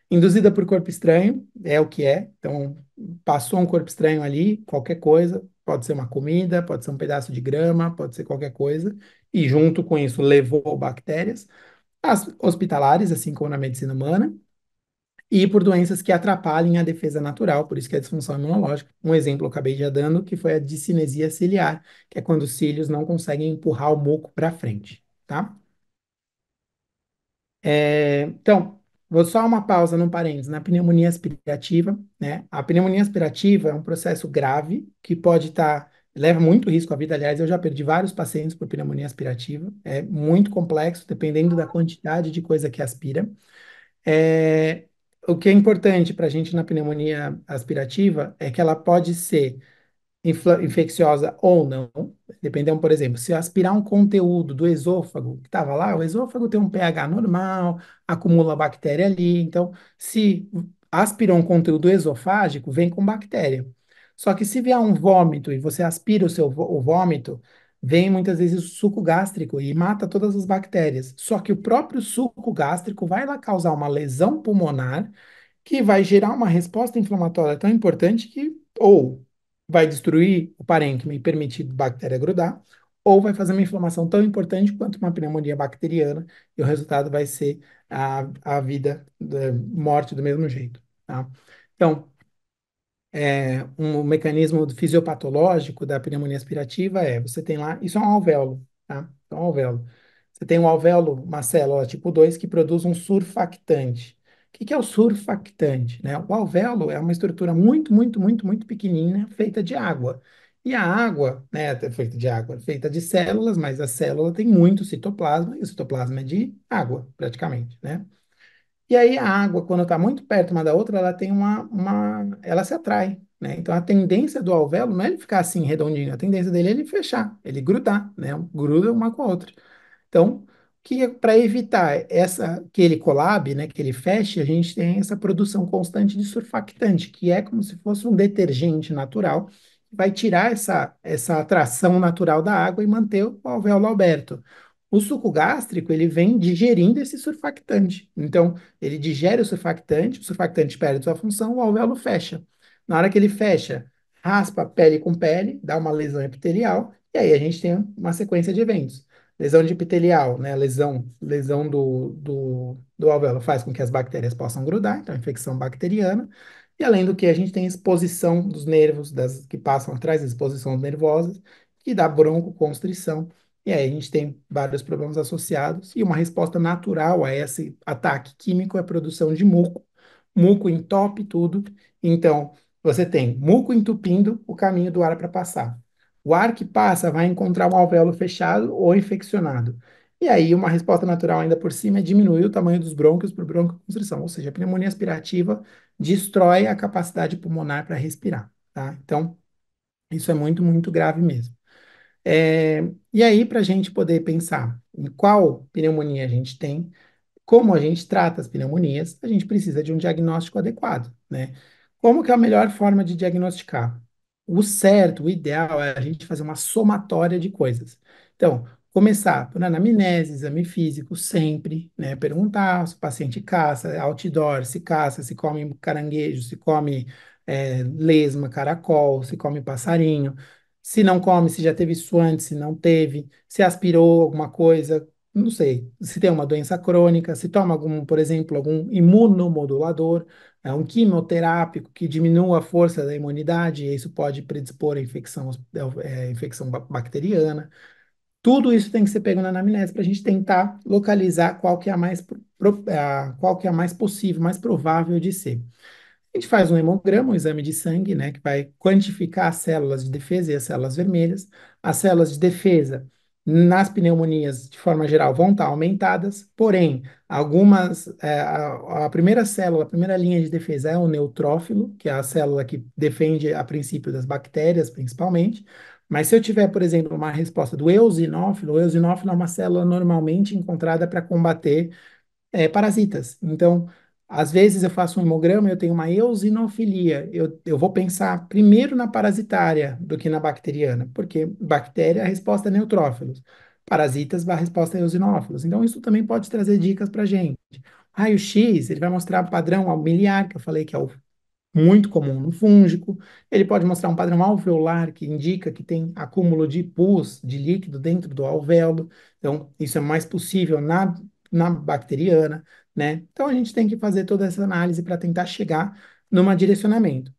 A: Induzida por corpo estranho, é o que é. Então, passou um corpo estranho ali, qualquer coisa, pode ser uma comida, pode ser um pedaço de grama, pode ser qualquer coisa, e junto com isso levou bactérias. As hospitalares, assim como na medicina humana, e por doenças que atrapalhem a defesa natural, por isso que é a disfunção imunológica. Um exemplo eu acabei já dando, que foi a discinesia ciliar, que é quando os cílios não conseguem empurrar o muco para frente, tá? Então, vou só uma pausa no parênteses, na pneumonia aspirativa, né? A pneumonia aspirativa é um processo grave que pode estar, leva muito risco à vida. Aliás, eu já perdi vários pacientes por pneumonia aspirativa. É muito complexo, dependendo da quantidade de coisa que aspira. É, o que é importante para a gente na pneumonia aspirativa é que ela pode ser infecciosa ou não, dependendo, por exemplo, se eu aspirar um conteúdo do esôfago que estava lá, o esôfago tem um pH normal, acumula bactéria ali, então, se aspirou um conteúdo esofágico, vem com bactéria. Só que se vier um vômito e você aspira o vômito, vem muitas vezes o suco gástrico e mata todas as bactérias. Só que o próprio suco gástrico vai lá causar uma lesão pulmonar que vai gerar uma resposta inflamatória tão importante que ou vai destruir o parênquima e permitir a bactéria grudar, ou vai fazer uma inflamação tão importante quanto uma pneumonia bacteriana, e o resultado vai ser a vida, morte do mesmo jeito, tá? Então, um mecanismo fisiopatológico da pneumonia aspirativa você tem lá, isso é um alvéolo, tá? Então, alvéolo. Você tem um alvéolo, uma célula tipo 2 que produz um surfactante. O que que é o surfactante, né? O alvéolo é uma estrutura muito, muito, muito, muito pequenininha, feita de água. E a água, né, é feita de água, é feita de células, mas a célula tem muito citoplasma, e o citoplasma é de água, praticamente, né? E aí a água, quando está muito perto uma da outra, ela tem ela se atrai, né? Então a tendência do alvéolo não é ele ficar assim redondinho, a tendência dele é ele fechar, ele grudar, né? Gruda uma com a outra. Então, que para evitar que ele colabe, né, que ele feche, a gente tem essa produção constante de surfactante, que é como se fosse um detergente natural, que vai tirar essa atração natural da água e manter o alvéolo aberto. O suco gástrico, ele vem digerindo esse surfactante. Então, ele digere o surfactante perde sua função, o alvéolo fecha. Na hora que ele fecha, raspa pele com pele, dá uma lesão epitelial, e aí a gente tem uma sequência de eventos. Lesão de epitelial, né? Lesão do alvéolo faz com que as bactérias possam grudar, então infecção bacteriana. E além do que, a gente tem exposição dos nervos, que passam atrás, exposição nervosa, que dá broncoconstrição. E aí a gente tem vários problemas associados. E uma resposta natural a esse ataque químico é a produção de muco. Muco entope tudo. Então, você tem muco entupindo o caminho do ar para passar. O ar que passa vai encontrar um alvéolo fechado ou infeccionado. E aí, uma resposta natural ainda por cima é diminuir o tamanho dos brônquios por broncoconstrição, ou seja, a pneumonia aspirativa destrói a capacidade pulmonar para respirar, tá? Então, isso é muito, muito grave mesmo. E aí, para a gente poder pensar em qual pneumonia a gente tem, como a gente trata as pneumonias, a gente precisa de um diagnóstico adequado, né? Como que é a melhor forma de diagnosticar? O certo, o ideal é a gente fazer uma somatória de coisas. Então, começar por anamnese, exame físico, sempre, né? Perguntar se o paciente caça, outdoor, se caça, se come caranguejo, se come lesma, caracol, se come passarinho. Se não come, se já teve isso antes, se não teve, se aspirou alguma coisa, não sei, se tem uma doença crônica, se toma algum, por exemplo, algum imunomodulador, um quimioterápico que diminua a força da imunidade, e isso pode predispor a infecção bacteriana. Tudo isso tem que ser pego na anamnese para a gente tentar localizar qual que é a qual que é a mais possível, mais provável de ser. A gente faz um hemograma, um exame de sangue, né, que vai quantificar as células de defesa e as células vermelhas. As células de defesa nas pneumonias, de forma geral, vão estar aumentadas, porém, algumas, a primeira célula, a primeira linha de defesa é o neutrófilo, que é a célula que defende, a princípio, das bactérias, principalmente. Mas se eu tiver, por exemplo, uma resposta do eosinófilo, o eosinófilo é uma célula normalmente encontrada para combater parasitas. Então, às vezes eu faço um hemograma e eu tenho uma eosinofilia. Eu vou pensar primeiro na parasitária do que na bacteriana, porque bactéria, a resposta é neutrófilos. Parasitas, a resposta é eosinófilos. Então, isso também pode trazer dicas para a gente. Raio-X, ele vai mostrar padrão miliar, que eu falei que é o muito comum no fúngico. Ele pode mostrar um padrão alveolar que indica que tem acúmulo de pus, de líquido dentro do alvéolo. Então, isso é mais possível na bacteriana, né? Então, a gente tem que fazer toda essa análise para tentar chegar num direcionamento.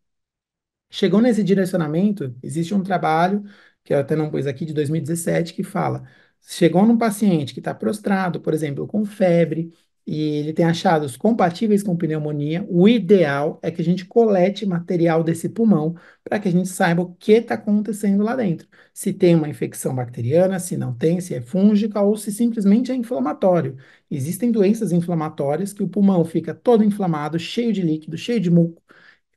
A: Chegou nesse direcionamento, existe um trabalho, que eu até não pus aqui, de 2017, que fala: chegou num paciente que está prostrado, por exemplo, com febre, e ele tem achados compatíveis com pneumonia, o ideal é que a gente colete material desse pulmão para que a gente saiba o que está acontecendo lá dentro. Se tem uma infecção bacteriana, se não tem, se é fúngica ou se simplesmente é inflamatório. Existem doenças inflamatórias que o pulmão fica todo inflamado, cheio de líquido, cheio de muco.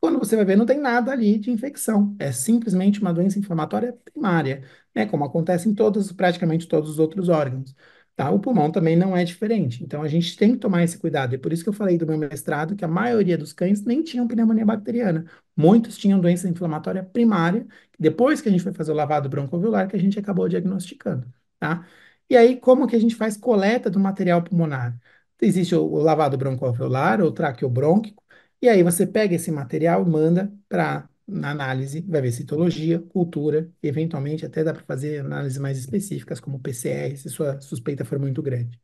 A: Quando você vai ver, não tem nada ali de infecção. É simplesmente uma doença inflamatória primária, né? Como acontece em todos, praticamente todos os outros órgãos. Tá? O pulmão também não é diferente. Então, a gente tem que tomar esse cuidado. E por isso que eu falei do meu mestrado que a maioria dos cães nem tinham pneumonia bacteriana. Muitos tinham doença inflamatória primária, que depois que a gente foi fazer o lavado broncoalveolar, que a gente acabou diagnosticando, tá? E aí, como que a gente faz coleta do material pulmonar? Existe o lavado broncoalveolar, ou traqueobrônquico, e aí você pega esse material, manda para análise, vai ver citologia, cultura, eventualmente até dá para fazer análises mais específicas, como PCR, se sua suspeita for muito grande.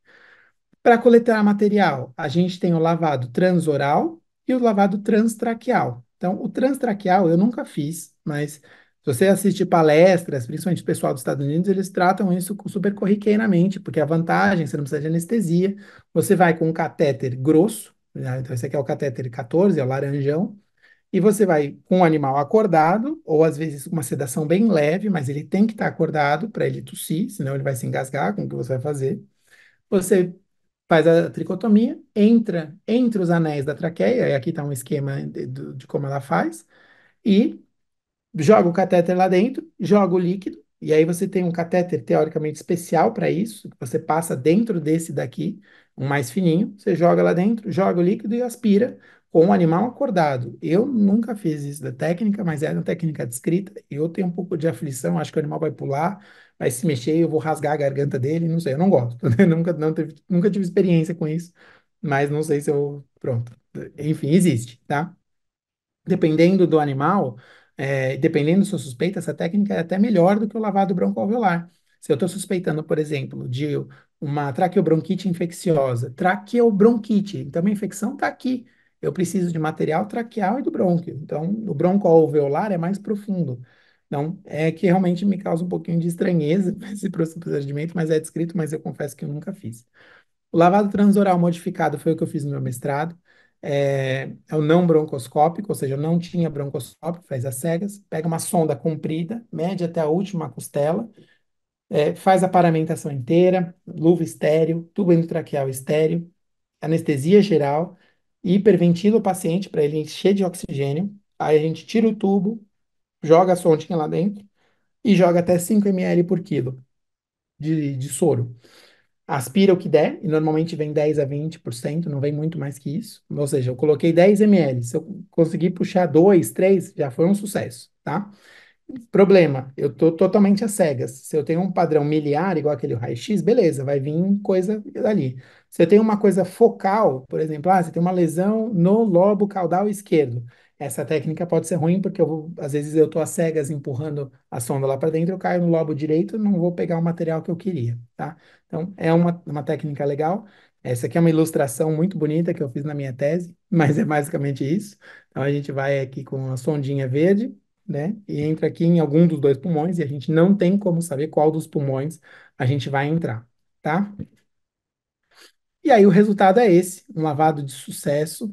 A: Para coletar material, a gente tem o lavado transoral e o lavado transtraqueal. Então, o transtraqueal eu nunca fiz, mas se você assiste palestras, principalmente o pessoal dos Estados Unidos, eles tratam isso super corriqueiramente, porque a vantagem, você não precisa de anestesia, você vai com um catéter grosso, né? Então esse aqui é o catéter 14, é o laranjão, e você vai com o animal acordado, ou às vezes uma sedação bem leve, mas ele tem que estar acordado para ele tossir, senão ele vai se engasgar com o que você vai fazer. Você faz a tricotomia, entra entre os anéis da traqueia, e aqui está um esquema de como ela faz, e joga o catéter lá dentro, joga o líquido, e aí você tem um catéter teoricamente especial para isso, que você passa dentro desse daqui, um mais fininho, você joga lá dentro, joga o líquido e aspira com o animal acordado. Eu nunca fiz isso da técnica, mas é uma técnica descrita. Eu tenho um pouco de aflição, acho que o animal vai pular, vai se mexer, eu vou rasgar a garganta dele, não sei, eu não gosto. Nunca tive experiência com isso, mas não sei se eu. Pronto. Enfim, existe, tá? Dependendo do animal, dependendo da sua suspeita, essa técnica é até melhor do que o lavado broncoalveolar. Se eu estou suspeitando, por exemplo, de uma traqueobronquite infecciosa, traqueobronquite, então a infecção está aqui. Eu preciso de material traqueal e do brônquio. Então, o broncoalveolar é mais profundo. Então, é que realmente me causa um pouquinho de estranheza esse procedimento, mas é descrito, mas eu confesso que eu nunca fiz. O lavado transoral modificado foi o que eu fiz no meu mestrado. É o não broncoscópico, ou seja, eu não tinha broncoscópio, faz às cegas. Pega uma sonda comprida, mede até a última costela, faz a paramentação inteira, luva estéreo, tubo endotraqueal estéreo, anestesia geral, e hiperventila o paciente para ele encher de oxigênio. Aí a gente tira o tubo, joga a sondinha lá dentro e joga até 5 ml por quilo de soro. Aspira o que der, e normalmente vem 10 a 20%, não vem muito mais que isso. Ou seja, eu coloquei 10 ml. Se eu conseguir puxar 2, 3, já foi um sucesso, tá? Problema, eu tô totalmente às cegas. Se eu tenho um padrão miliar, igual aquele raio-x, beleza, vai vir coisa dali. Se eu tenho uma coisa focal, por exemplo, você tem uma lesão no lobo caudal esquerdo. Essa técnica pode ser ruim porque às vezes eu tô às cegas empurrando a sonda lá para dentro, eu caio no lobo direito, não vou pegar o material que eu queria, tá? Então, é uma técnica legal. Essa aqui é uma ilustração muito bonita que eu fiz na minha tese, mas é basicamente isso. Então, a gente vai aqui com a sondinha verde, né? E entra aqui em algum dos dois pulmões e a gente não tem como saber qual dos pulmões a gente vai entrar, tá? E aí o resultado é esse, um lavado de sucesso,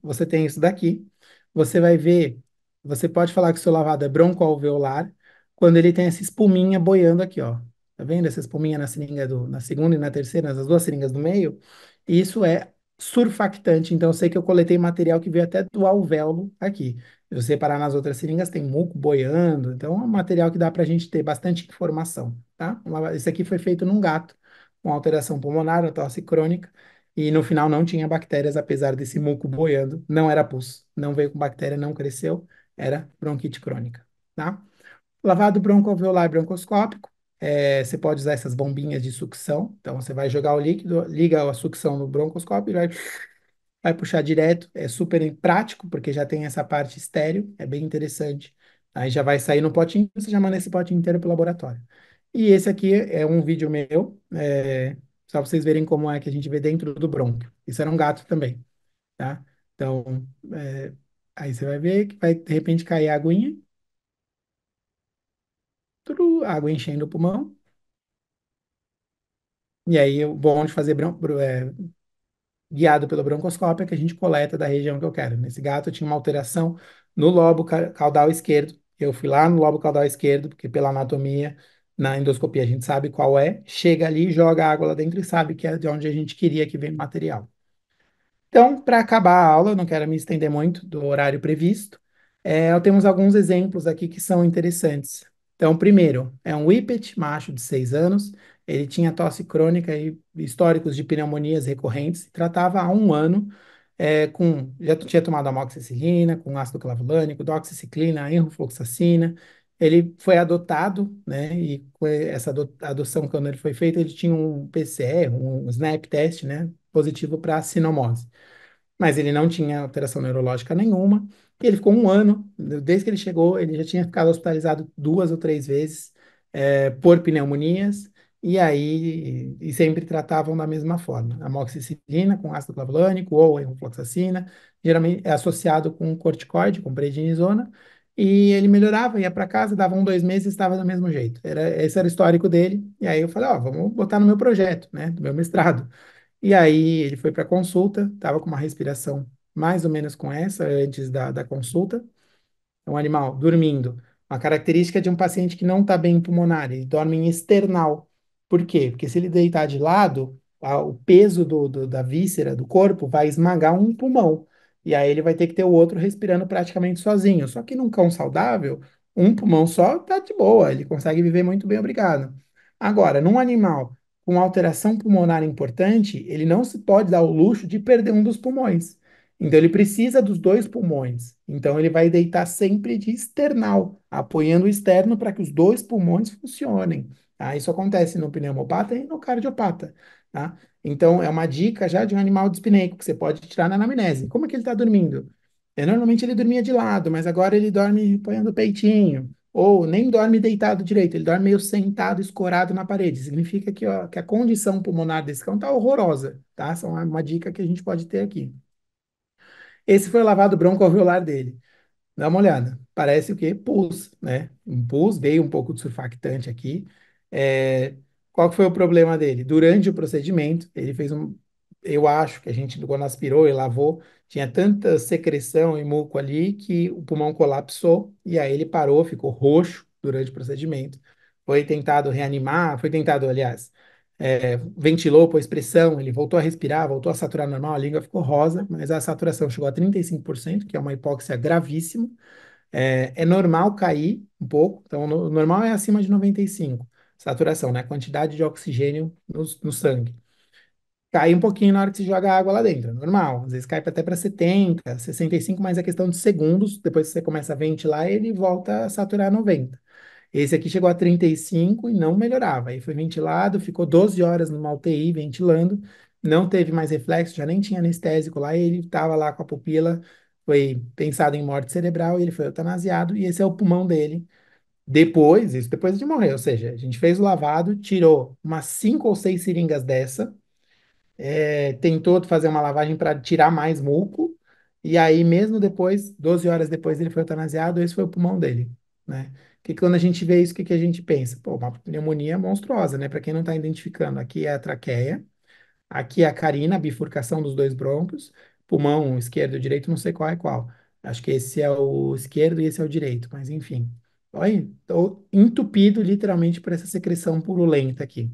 A: você tem isso daqui. Você vai ver, você pode falar que o seu lavado é broncoalveolar quando ele tem essa espuminha boiando aqui, ó. Tá vendo essa espuminha na seringa na segunda e na terceira, nas duas seringas do meio? Isso é surfactante. Então, eu sei que eu coletei material que veio até do alvéolo aqui. Se você parar nas outras seringas, tem muco boiando. Então, é um material que dá para a gente ter bastante informação, tá? Esse aqui foi feito num gato com alteração pulmonar, uma tosse crônica, e no final não tinha bactérias, apesar desse muco boiando. Não era pus, não veio com bactéria, não cresceu, era bronquite crônica, tá? Lavado broncoalveolar broncoscópico, você pode usar essas bombinhas de sucção. Então, você vai jogar o líquido, liga a sucção no broncoscópio e vai puxar direto. É super prático, porque já tem essa parte estéreo, é bem interessante. Aí já vai sair no potinho, você já manda esse potinho inteiro para o laboratório. E esse aqui é um vídeo meu, só para vocês verem como é que a gente vê dentro do brônquio. Isso era um gato também, tá? Então, aí você vai ver que vai de repente cair a aguinha, água enchendo o pulmão. E aí, o bom de fazer guiado pelo broncoscópio é que a gente coleta da região que eu quero. Nesse gato tinha uma alteração no lobo caudal esquerdo. Eu fui lá no lobo caudal esquerdo, porque pela anatomia, na endoscopia a gente sabe qual é. Chega ali, joga a água lá dentro e sabe que é de onde a gente queria que venha o material. Então, para acabar a aula, eu não quero me estender muito do horário previsto, temos alguns exemplos aqui que são interessantes. Então, primeiro, é um Whippet, macho de 6 anos, ele tinha tosse crônica e históricos de pneumonias recorrentes, tratava há um ano, já tinha tomado amoxicilina, com ácido clavulânico, doxiciclina, enrofloxacina. Ele foi adotado, né, e com essa adoção, quando ele foi feita, ele tinha um PCR, um SNAP test, né, positivo para sinomose, mas ele não tinha alteração neurológica nenhuma. E ele ficou um ano, desde que ele chegou, ele já tinha ficado hospitalizado 2 ou 3 vezes por pneumonias, e aí e sempre tratavam da mesma forma. Amoxicilina com ácido clavulânico ou enrofloxacina, geralmente é associado com corticoide, com prednisona, e ele melhorava, ia para casa, dava 1, 2 meses, estava do mesmo jeito. Esse era o histórico dele, e aí eu falei, ó, vamos botar no meu projeto, né, do meu mestrado. E aí ele foi para consulta, estava com uma respiração mais ou menos com essa antes da consulta. É um animal dormindo. Uma característica de um paciente que não está bem pulmonar, ele dorme em external. Por quê? Porque se ele deitar de lado, o peso da víscera, do corpo, vai esmagar um pulmão. E aí ele vai ter que ter o outro respirando praticamente sozinho. Só que num cão saudável, um pulmão só tá de boa, ele consegue viver muito bem, obrigado. Agora, num animal com alteração pulmonar importante, ele não se pode dar o luxo de perder um dos pulmões. Então ele precisa dos dois pulmões. Então ele vai deitar sempre de external, apoiando o externo para que os dois pulmões funcionem. Tá? Isso acontece no pneumopata e no cardiopata. Tá? Então é uma dica já de um animal dispneico que você pode tirar na anamnese. Como é que ele está dormindo? Normalmente ele dormia de lado, mas agora ele dorme apoiando o peitinho. Ou nem dorme deitado direito, ele dorme meio sentado, escorado na parede. Significa que, ó, que a condição pulmonar desse cão está horrorosa, tá? Essa é uma dica que a gente pode ter aqui. Esse foi o lavado broncoalveolar dele. Dá uma olhada. Parece o quê? Pus, né? Um pus, veio um pouco de surfactante aqui. É, Qual que foi o problema dele? Durante o procedimento, ele fez um. Eu acho que a gente, quando aspirou e lavou, tinha tanta secreção e muco ali que o pulmão colapsou e aí ele parou, ficou roxo durante o procedimento. Foi tentado reanimar, foi tentado, aliás, ventilou, pôs pressão, ele voltou a respirar, voltou a saturar normal, a língua ficou rosa, mas a saturação chegou a 35%, que é uma hipóxia gravíssima. É normal cair um pouco, então o normal é acima de 95, saturação, né? Quantidade de oxigênio no sangue. Cai um pouquinho na hora que se joga água lá dentro, é normal. Às vezes cai até para 70, 65, mas é questão de segundos. Depois que você começa a ventilar, ele volta a saturar 90. Esse aqui chegou a 35 e não melhorava. Aí foi ventilado, ficou 12 horas numa UTI ventilando, não teve mais reflexo, já nem tinha anestésico lá, e ele estava lá com a pupila, foi pensado em morte cerebral, e ele foi eutanasiado, e esse é o pulmão dele. Depois, isso depois de morrer, ou seja, a gente fez o lavado, tirou umas 5 ou 6 seringas dessa, tentou fazer uma lavagem para tirar mais muco, e aí mesmo depois, 12 horas depois, ele foi eutanasiado, esse foi o pulmão dele, né? Que quando a gente vê isso, o que que a gente pensa? Pô, uma pneumonia monstruosa, né? Para quem não está identificando, aqui é a traqueia, aqui é a carina, a bifurcação dos dois brônquios, pulmão esquerdo e direito, não sei qual é qual. Acho que esse é o esquerdo e esse é o direito, mas enfim. Olha, estou entupido literalmente por essa secreção purulenta aqui.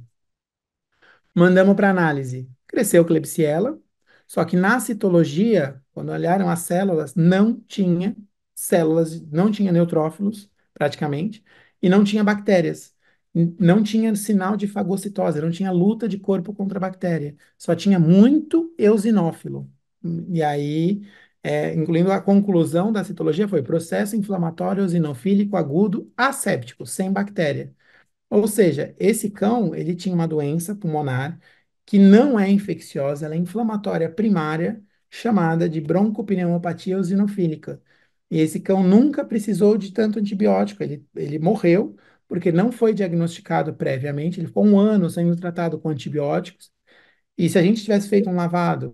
A: Mandamos para análise. Cresceu Klebsiella, só que na citologia, quando olharam as células, não tinha células, não tinha neutrófilos, praticamente, e não tinha bactérias. Não tinha sinal de fagocitose, não tinha luta de corpo contra a bactéria. Só tinha muito eosinófilo. E aí, incluindo a conclusão da citologia, foi processo inflamatório eosinofílico agudo asséptico, sem bactéria. Ou seja, esse cão, ele tinha uma doença pulmonar que não é infecciosa, ela é inflamatória primária, chamada de broncopneumopatia eosinofílica. E esse cão nunca precisou de tanto antibiótico, ele morreu porque não foi diagnosticado previamente, ele ficou um ano sendo tratado com antibióticos, e se a gente tivesse feito um lavado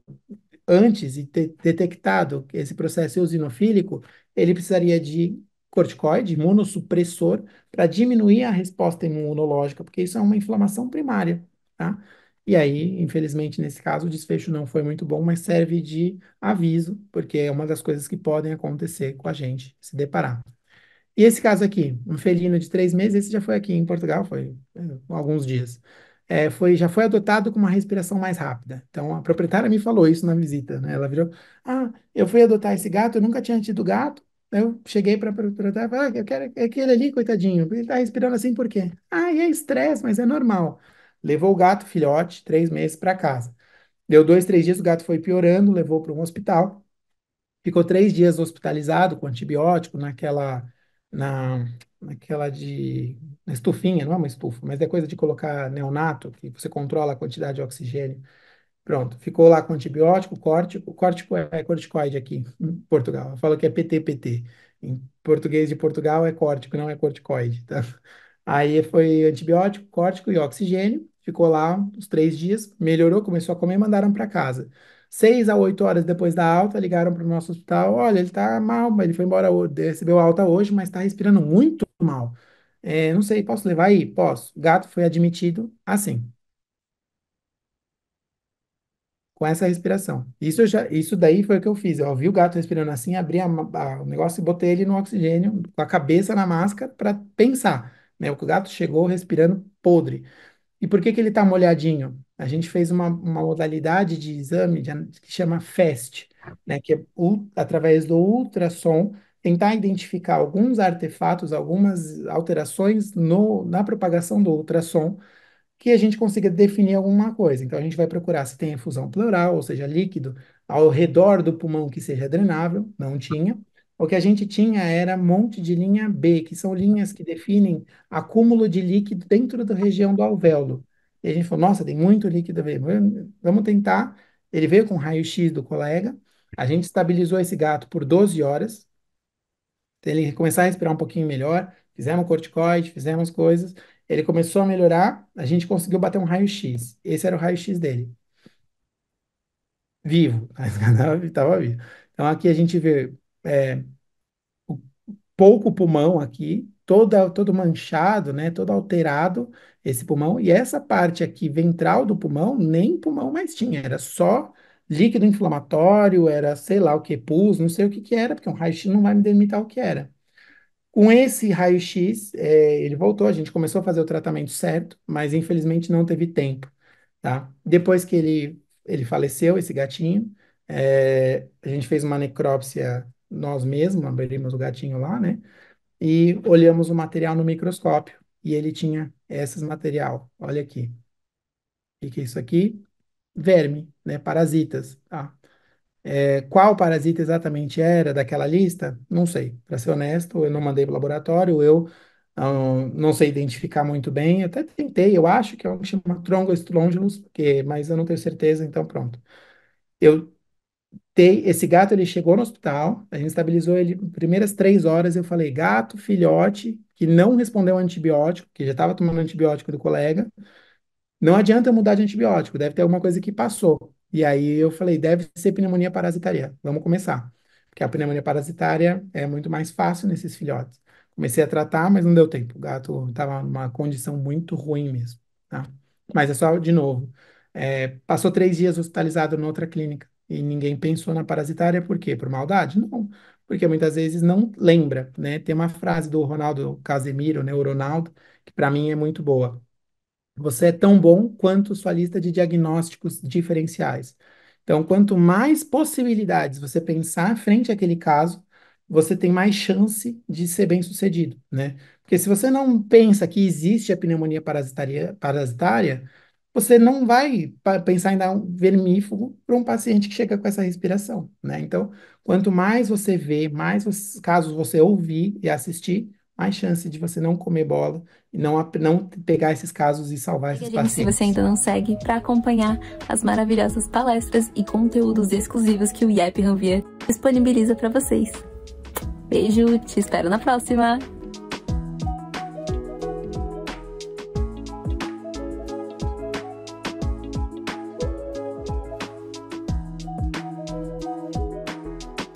A: antes e ter detectado esse processo eosinofílico, ele precisaria de corticoide, imunossupressor, para diminuir a resposta imunológica, porque isso é uma inflamação primária, tá? E aí, infelizmente, nesse caso, o desfecho não foi muito bom, mas serve de aviso, porque é uma das coisas que podem acontecer com a gente, se deparar. E esse caso aqui, um felino de 3 meses, esse já foi aqui em Portugal, foi há alguns dias. Já foi adotado com uma respiração mais rápida. Então, a proprietária me falou isso na visita, né? Ela virou, eu fui adotar esse gato, eu nunca tinha tido gato. Eu cheguei para a proprietária e falei, eu quero é aquele ali, coitadinho. Ele está respirando assim por quê? E é estresse, mas é normal. Levou o gato, filhote, 3 meses para casa. Deu 2, 3 dias, o gato foi piorando, levou para um hospital. Ficou 3 dias hospitalizado com antibiótico na, naquela na estufinha, não é uma estufa, mas é coisa de colocar neonato, que você controla a quantidade de oxigênio. Pronto, ficou lá com antibiótico, córtico, córtico é corticoide aqui em Portugal. Eu falo que é PT-PT. Em português de Portugal é córtico, não é corticoide, tá? Aí foi antibiótico, córtico e oxigênio. Ficou lá uns 3 dias, melhorou, começou a comer e mandaram para casa. 6 a 8 horas depois da alta, ligaram para o nosso hospital. Olha, ele está mal, mas ele foi embora, recebeu alta hoje, mas está respirando muito mal. Não sei, posso levar aí? Posso. O gato foi admitido assim, com essa respiração. Isso daí foi o que eu fiz. Eu vi o gato respirando assim, abri o negócio e botei ele no oxigênio, com a cabeça na máscara, para pensar, né? O gato chegou respirando podre. E por que que ele está molhadinho? A gente fez uma modalidade de exame que chama FAST, né? Que é através do ultrassom tentar identificar alguns artefatos, algumas alterações na propagação do ultrassom que a gente consiga definir alguma coisa. Então, a gente vai procurar se tem efusão pleural, ou seja, líquido ao redor do pulmão que seja drenável, não tinha. O que a gente tinha era um monte de linha B, que são linhas que definem acúmulo de líquido dentro da região do alvéolo. E a gente falou, nossa, tem muito líquido B. Vamos tentar. Ele veio com raio-x do colega, a gente estabilizou esse gato por 12 horas, ele começar a respirar um pouquinho melhor, fizemos corticoide, fizemos coisas, ele começou a melhorar, a gente conseguiu bater um raio-x. Esse era o raio-x dele, vivo, estava vivo. Então aqui a gente vê o pouco pulmão aqui, todo manchado, né, todo alterado esse pulmão, e essa parte aqui ventral do pulmão, nem pulmão mais tinha, era só líquido inflamatório, era sei lá o que, pus, não sei o que que era, porque um raio-x não vai me delimitar o que era. Com esse raio-x, ele voltou, a gente começou a fazer o tratamento certo, mas infelizmente não teve tempo, tá? Depois que ele faleceu, esse gatinho, a gente fez uma necrópsia nós mesmos, abrimos o gatinho lá, né? E olhamos o material no microscópio, e ele tinha esses material, olha aqui. O que que é isso aqui? Verme, né? Parasitas, tá? Qual parasita exatamente era daquela lista? Não sei. Para ser honesto, eu não mandei para o laboratório, eu não sei identificar muito bem. Até tentei, eu acho que é o que chama Trongostrongylus, mas eu não tenho certeza, então pronto. Eu esse gato, ele chegou no hospital, a gente estabilizou ele primeiras 3 horas, eu falei, gato, filhote, que não respondeu ao antibiótico, que já estava tomando antibiótico do colega, não adianta eu mudar de antibiótico, deve ter alguma coisa que passou. E aí eu falei, deve ser pneumonia parasitária. Vamos começar. Porque a pneumonia parasitária é muito mais fácil nesses filhotes. Comecei a tratar, mas não deu tempo. O gato estava numa condição muito ruim mesmo, tá? Mas é só, de novo, passou 3 dias hospitalizado em outra clínica e ninguém pensou na parasitária, por quê? Por maldade? Não. porque muitas vezes não lembra, né? Tem uma frase do Ronaldo Casemiro, né, o Ronaldo, que para mim é muito boa. Você é tão bom quanto sua lista de diagnósticos diferenciais. Então, quanto mais possibilidades você pensar frente àquele caso, você tem mais chance de ser bem-sucedido, né? Porque se você não pensa que existe a pneumonia parasitária, você não vai pensar em dar um vermífugo para um paciente que chega com essa respiração, né? Então, quanto mais você vê, mais casos você ouvir e assistir, mais chance de você não comer bola e não pegar esses casos e salvar
B: Segue
A: esses
B: a gente se você
A: pacientes.
B: ainda não segue para acompanhar as maravilhosas palestras e conteúdos exclusivos que o IEP Ranvier disponibiliza para vocês. Beijo, te espero na próxima!